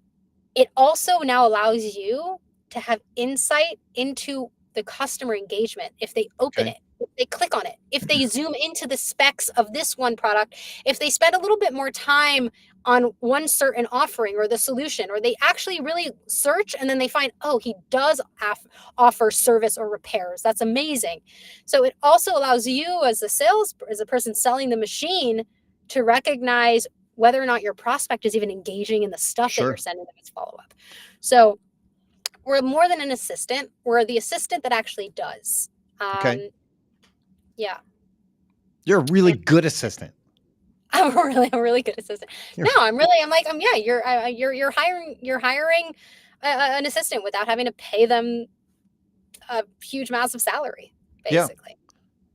it also now allows you to have insight into the customer engagement. If they open okay. it, if they click on it, if they zoom into the specs of this one product, if they spend a little bit more time on one certain offering or the solution, or they actually really search and then they find, "Oh, he does offer service or repairs." That's amazing. So it also allows you as a person selling the machine to recognize whether or not your prospect is even engaging in the stuff that you're Sure. sending them as follow-up. So we're more than an assistant. We're the assistant that actually does. Okay. Yeah. You're a really Yeah. good assistant. I'm a really good assistant. You're, No, yeah, you're hiring an assistant without having to pay them a huge massive salary, yeah. basically.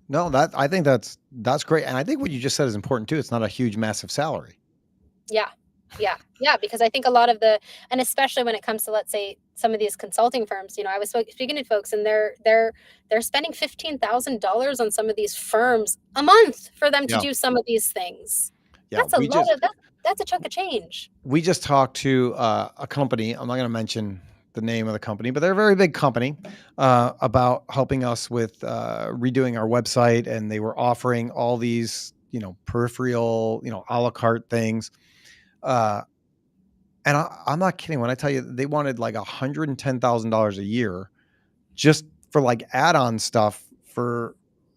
No, I think that's great. And I think what you just said is important too. It's not a huge, massive salary. Yeah. Because I think a lot of and especially when it comes to, let's say, some of these consulting firms, I was speaking to folks, and they're spending $15,000 on some of these firms a month for them to Yeah. do some of these things. Yeah. That's a lot of that's a chunk of change. We just talked to a company. I'm not going to mention the name of the company, but they're a very big company about helping us with redoing our website. And they were offering all these, peripheral, a la carte things. And I'm not kidding when I tell you they wanted like $110,000 a year just for like add-on stuff for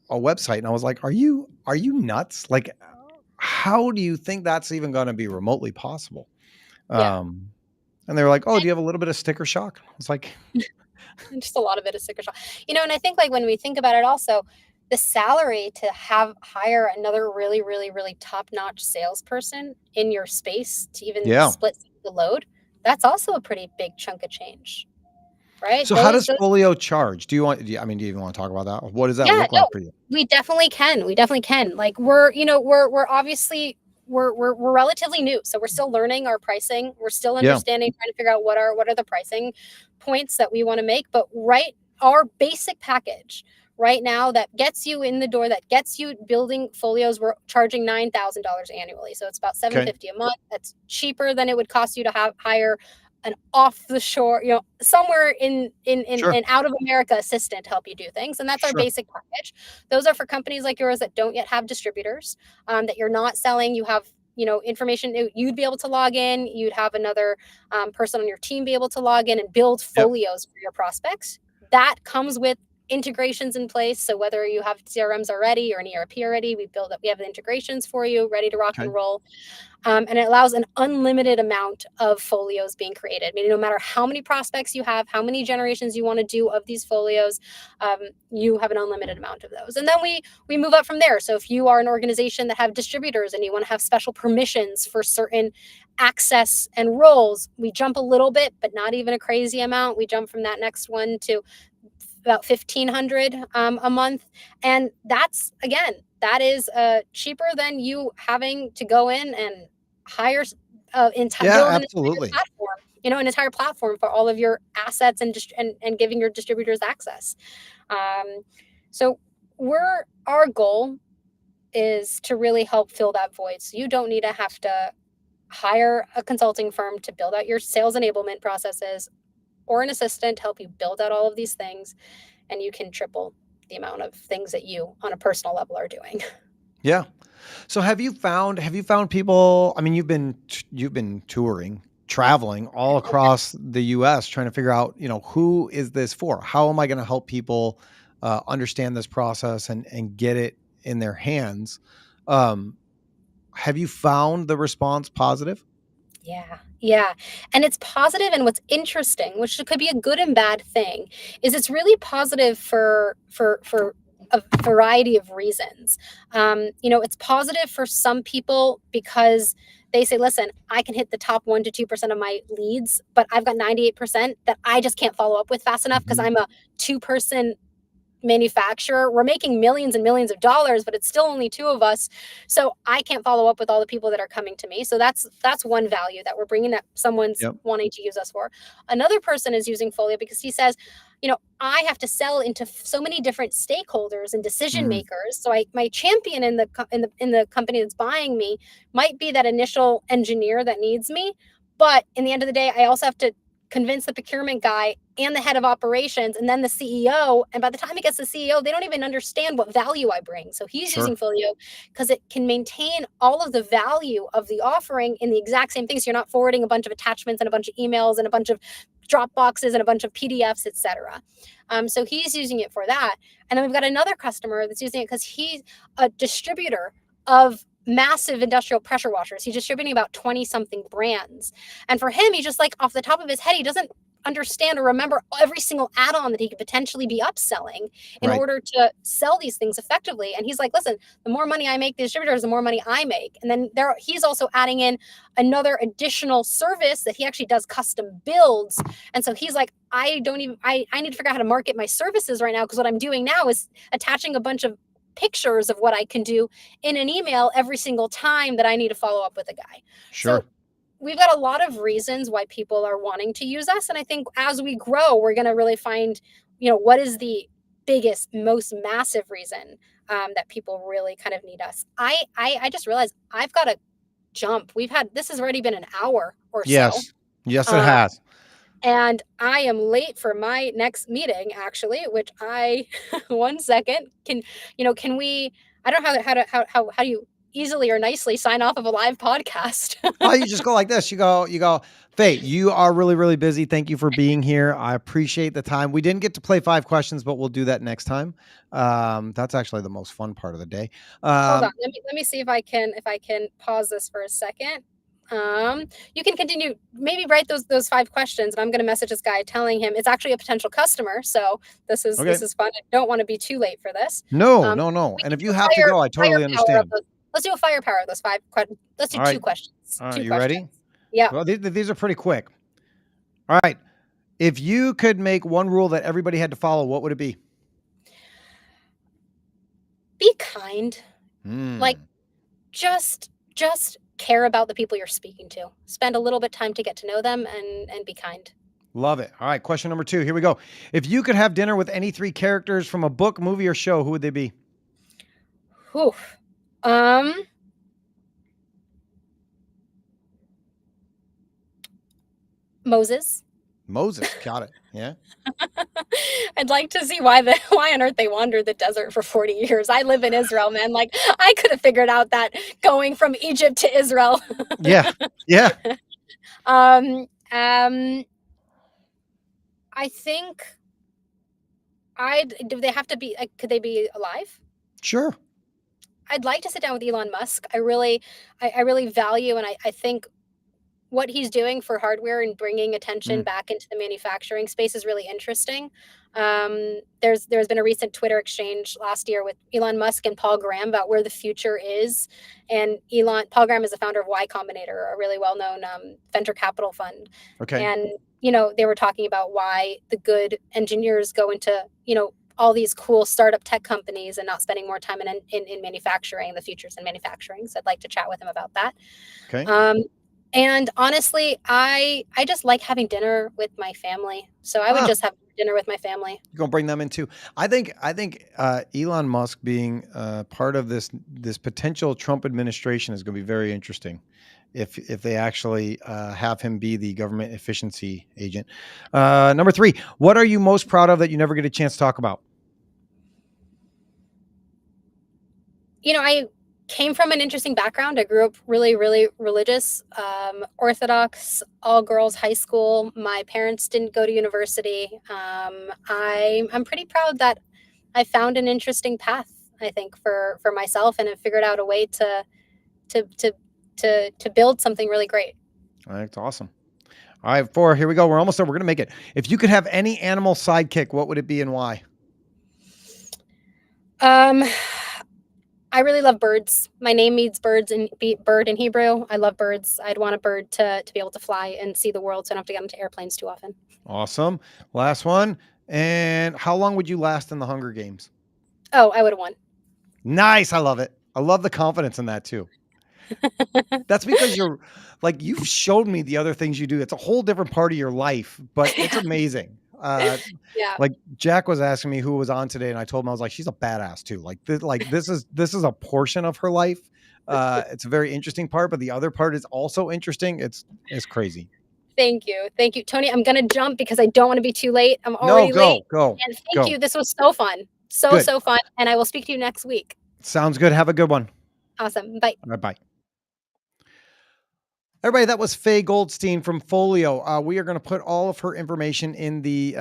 a website. And I was like, are you nuts? Like, how do you think that's even going to be remotely possible? Yeah. And they were like, "Oh, do you have a little bit of sticker shock?" I was like, And just a lot of it is sticker shock. And I think, like, when we think about it also, the salary to hire another really, really, really top-notch salesperson in your space to even "Yeah." split the load, that's also a pretty big chunk of change, right? So how does Folio charge? Do you even want to talk about that? What does that Yeah, look no, like for you? we definitely can. We definitely can. Like, we're obviously we're relatively new, so we're still learning our pricing. We're still Yeah. understanding, trying to figure out what are the pricing points that we want to make. But our basic package right now that gets you in the door, that gets you building folios, we're charging $9,000 annually. So it's about Okay. $750 a month. That's cheaper than it would cost you to hire an off the shore, somewhere in Sure. out of America assistant to help you do things. And that's our Sure. basic package. Those are for companies like yours that don't yet have distributors, that you're not selling. You have, information you'd be able to log in. You'd have another person on your team be able to log in and build Yep. folios for your prospects. That comes with integrations in place. So whether you have CRMs already or an ERP already, we have the integrations for you ready to rock Okay. and roll. And it allows an unlimited amount of folios being created. Meaning no matter how many prospects you have, how many generations you want to do of these folios, you have an unlimited amount of those. And then we move up from there. So if you are an organization that have distributors and you want to have special permissions for certain access and roles, we jump a little bit, but not even a crazy amount. We jump from that next one to about 1,500 a month. And that's, again, that is cheaper than you having to go in and hire, Yeah, build an entire absolutely. platform, an entire platform for all of your assets and giving your distributors access. So our goal is to really help fill that void. So you don't need to have to hire a consulting firm to build out your sales enablement processes or an assistant to help you build out all of these things, and you can triple the amount of things that you on a personal level are doing. Yeah. So have you found people, I mean, you've been touring, traveling all across the US trying to figure out, who is this for? How am I going to help people understand this process and get it in their hands? Have you found the response positive? Yeah. Yeah. And it's positive, and what's interesting, which could be a good and bad thing, is it's really positive for a variety of reasons. It's positive for some people because they say, listen, I can hit the top 1 to 2% of my leads, but I've got 98% that I just can't follow up with fast enough because Mhm. I'm a two-person manufacturer. We're making millions and millions of dollars, but it's still only two of us. So I can't follow up with all the people that are coming to me. So that's one value that we're bringing, that someone's Yep. wanting to use us for. Another person is using Folio because he says, I have to sell into so many different stakeholders and decision Mhm. makers. So my champion in the company that's buying me might be that initial engineer that needs me, but in the end of the day, I also have to convince the procurement guy and the head of operations and then the CEO. And by the time it gets the CEO, they don't even understand what value I bring. So he's Sure. using Folio because it can maintain all of the value of the offering in the exact same thing. So you're not forwarding a bunch of attachments and a bunch of emails and a bunch of drop boxes and a bunch of PDFs, etc. So he's using it for that. And then we've got another customer that's using it because he's a distributor of massive industrial pressure washers. He's distributing about 20 something brands. And for him, he just, like, off the top of his head, he doesn't understand or remember every single add-on that he could potentially be upselling in Right. order to sell these things effectively. And he's like, listen, the more money I make the distributors, the more money I make. And then he's also adding in another additional service that he actually does custom builds. And so he's like, I need to figure out how to market my services right now, because what I'm doing now is attaching a bunch of pictures of what I can do in an email every single time that I need to follow up with a guy. Sure. So we've got a lot of reasons why people are wanting to use us. And I think as we grow, we're going to really find, what is the biggest, most massive reason that people really kind of need us. I just realized I've got to jump. This has already been an hour or so. Yes. Yes, it Um, has. and I am late for my next meeting, actually, which one second, can we, I don't know how do you easily or nicely sign off of a live podcast? Oh, you just go like this. You go, Faye, you are really, really busy. Thank you for being here. I appreciate the time. We didn't get to play 5 questions, but we'll do that next time. That's actually the most fun part of the day. Hold on. Let me see if I can pause this for a second. You can continue. Maybe write those 5 questions, and I'm going to message this guy telling him it's actually a potential customer. So this Okay. is fun. I don't want to be too late for this. No, Um, no, no. we And can if do you have to go, I totally firepower of understand. those. Let's do a firepower of those 5 questions. Let's do All 2 right. questions. All right. 2 You ready? questions. Yeah. Well, these are pretty quick. All right. If you could make one rule that everybody had to follow, what would it be? Be kind. Like, Hmm. just care about the people you're speaking to. Spend a little bit of time to get to know them, and be kind. Love it. All right. Question number 2. Here we go. If you could have dinner with any 3 characters from a book, movie, or show, who would they be? Whew. Um, Moses. Moses. Got it. Yeah. I'd like to see why on earth they wandered the desert for 40 years. I live in Israel, man. Like, I could have figured out that going from Egypt to Israel. Yeah. Yeah. um, um, I think Do they have to be? Could they be alive? Sure. I'd like to sit down with Elon Musk. I really value, and I think what he's doing for hardware and bringing attention Mm, back into the manufacturing space is really interesting. There's been a recent Twitter exchange last year with Elon Musk and Paul Graham about where the future is, and Paul Graham is the founder of Y Combinator, a really well known venture capital fund, okay. and they were talking about why the good engineers go into all these cool startup tech companies and not spending more time in manufacturing. The futures in manufacturing. So I'd like to chat with him about that. Okay. Um, and honestly, I just like having dinner with my family. So I would Ah, just have dinner with my family. you're gonna bring them in too. I think Elon Musk being part of this potential Trump administration is going to be very interesting. If they actually have him be the government efficiency agent. Number three, what are you most proud of that you never get a chance to talk about? I came from an interesting background. I grew up really, really religious, Orthodox, all girls high school. My parents didn't go to university. I'm pretty proud that I found an interesting path. I think for myself, and have figured out a way to to to build something really great. That's awesome. All right, four. Here we go. We're almost there. We're gonna make it. If you could have any animal sidekick, what would it be and why? Um, I really love birds. My name means bird in Hebrew. I love birds. I'd want a bird to be able to fly and see the world, so I don't have to get into airplanes too often. Awesome. Last one. And how long would you last in the Hunger Games? Oh, I would have won. Nice. I love it. I love the confidence in that too. That's because you're like, you've showed me the other things you do. It's a whole different part of your life, but it's amazing. Yeah. Like Jack was asking me who was on today, and I told him, I was like, she's a badass too. Like this is a portion of her life. It's a very interesting part, but the other part is also interesting. It's crazy. Thank you. Thank you. Tony, I'm gonna jump because I don't want to be too late. I'm No, already late. go, go, And thank go. you. This was so fun. So, Good. so fun. And I will speak to you next week. Sounds good. Have a good one. Awesome. Bye. All right, bye. Everybody, that was Fay Goldstein from Folio. We are going to put all of her information in the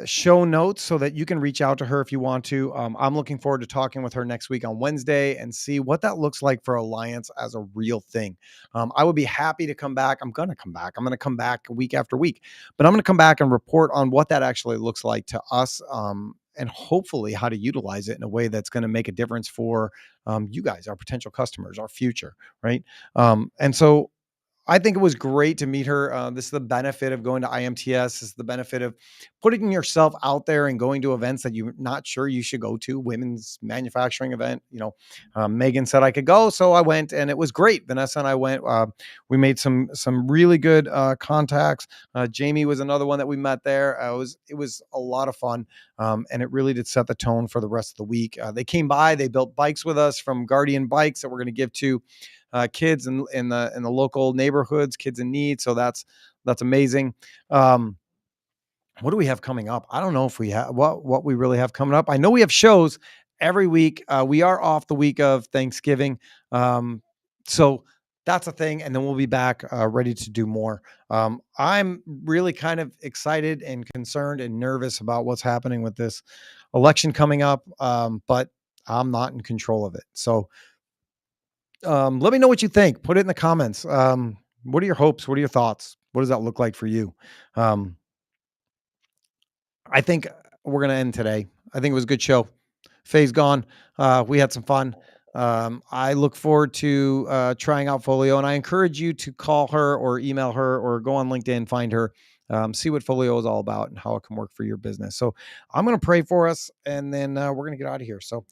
show notes so that you can reach out to her if you want to. I'm looking forward to talking with her next week on Wednesday and see what that looks like for Alliance as a real thing. I would be happy to come back. I'm going to come back. I'm going to come back week after week, but I'm going to come back and report on what that actually looks like to us. And hopefully how to utilize it in a way that's going to make a difference for you guys, our potential customers, our future, right? And so I think it was great to meet her. This is the benefit of going to IMTS. This is the benefit of putting yourself out there and going to events that you're not sure you should go to. Women's manufacturing event. Megan said I could go, so I went, and it was great. Vanessa and I went. We made some really good contacts. Jamie was another one that we met there. It was a lot of fun, and it really did set the tone for the rest of the week. They came by. They built bikes with us from Guardian Bikes that we're going to give to kids in the local neighborhoods, kids in need. So that's amazing. What do we have coming up? I don't know if we have what we really have coming up. I know we have shows every week. We are off the week of Thanksgiving, so that's a thing, and then we'll be back ready to do more. I'm really kind of excited and concerned and nervous about what's happening with this election coming up, but I'm not in control of it. So let me know what you think. Put it in the comments. What are your hopes? What are your thoughts? What does that look like for you? Um, I think we're going to end today. I think it was a good show. Faye's gone. We had some fun. I look forward to trying out Folio, and I encourage you to call her or email her or go on LinkedIn, find her, see what Folio is all about and how it can work for your business. So I'm going to pray for us, and then we're going to get out of here. So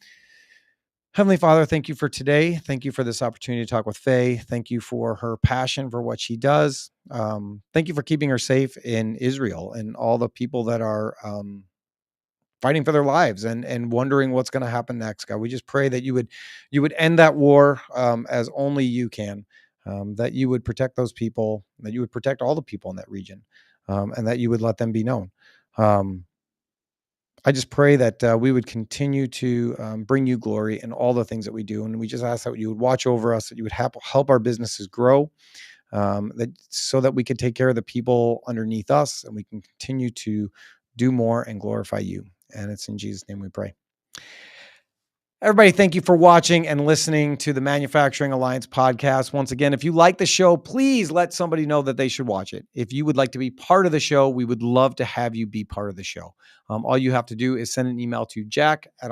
Heavenly Father, thank you for today. Thank you for this opportunity to talk with Faye. Thank you for her passion for what she does. Thank you for keeping her safe in Israel and all the people that are fighting for their lives and wondering what's going to happen next. God, we just pray that you would end that war as only you can. That you would protect those people. That you would protect all the people in that region, and that you would let them be known. I just pray that we would continue to bring you glory in all the things that we do. And we just ask that you would watch over us, that you would help our businesses grow, that so that we can take care of the people underneath us and we can continue to do more and glorify you. And it's in Jesus' name we pray. Everybody, thank you for watching and listening to the Manufacturing Alliance podcast. Once again, if you like the show, please let somebody know that they should watch it. If you would like to be part of the show, we would love to have you be part of the show. All you have to do is send an email to Jack at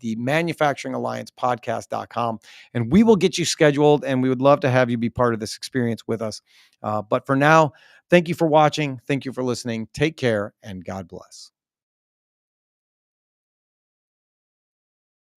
the manufacturingalliancepodcast.com, and we will get you scheduled, and we would love to have you be part of this experience with us. But for now, thank you for watching. Thank you for listening. Take care, and God bless.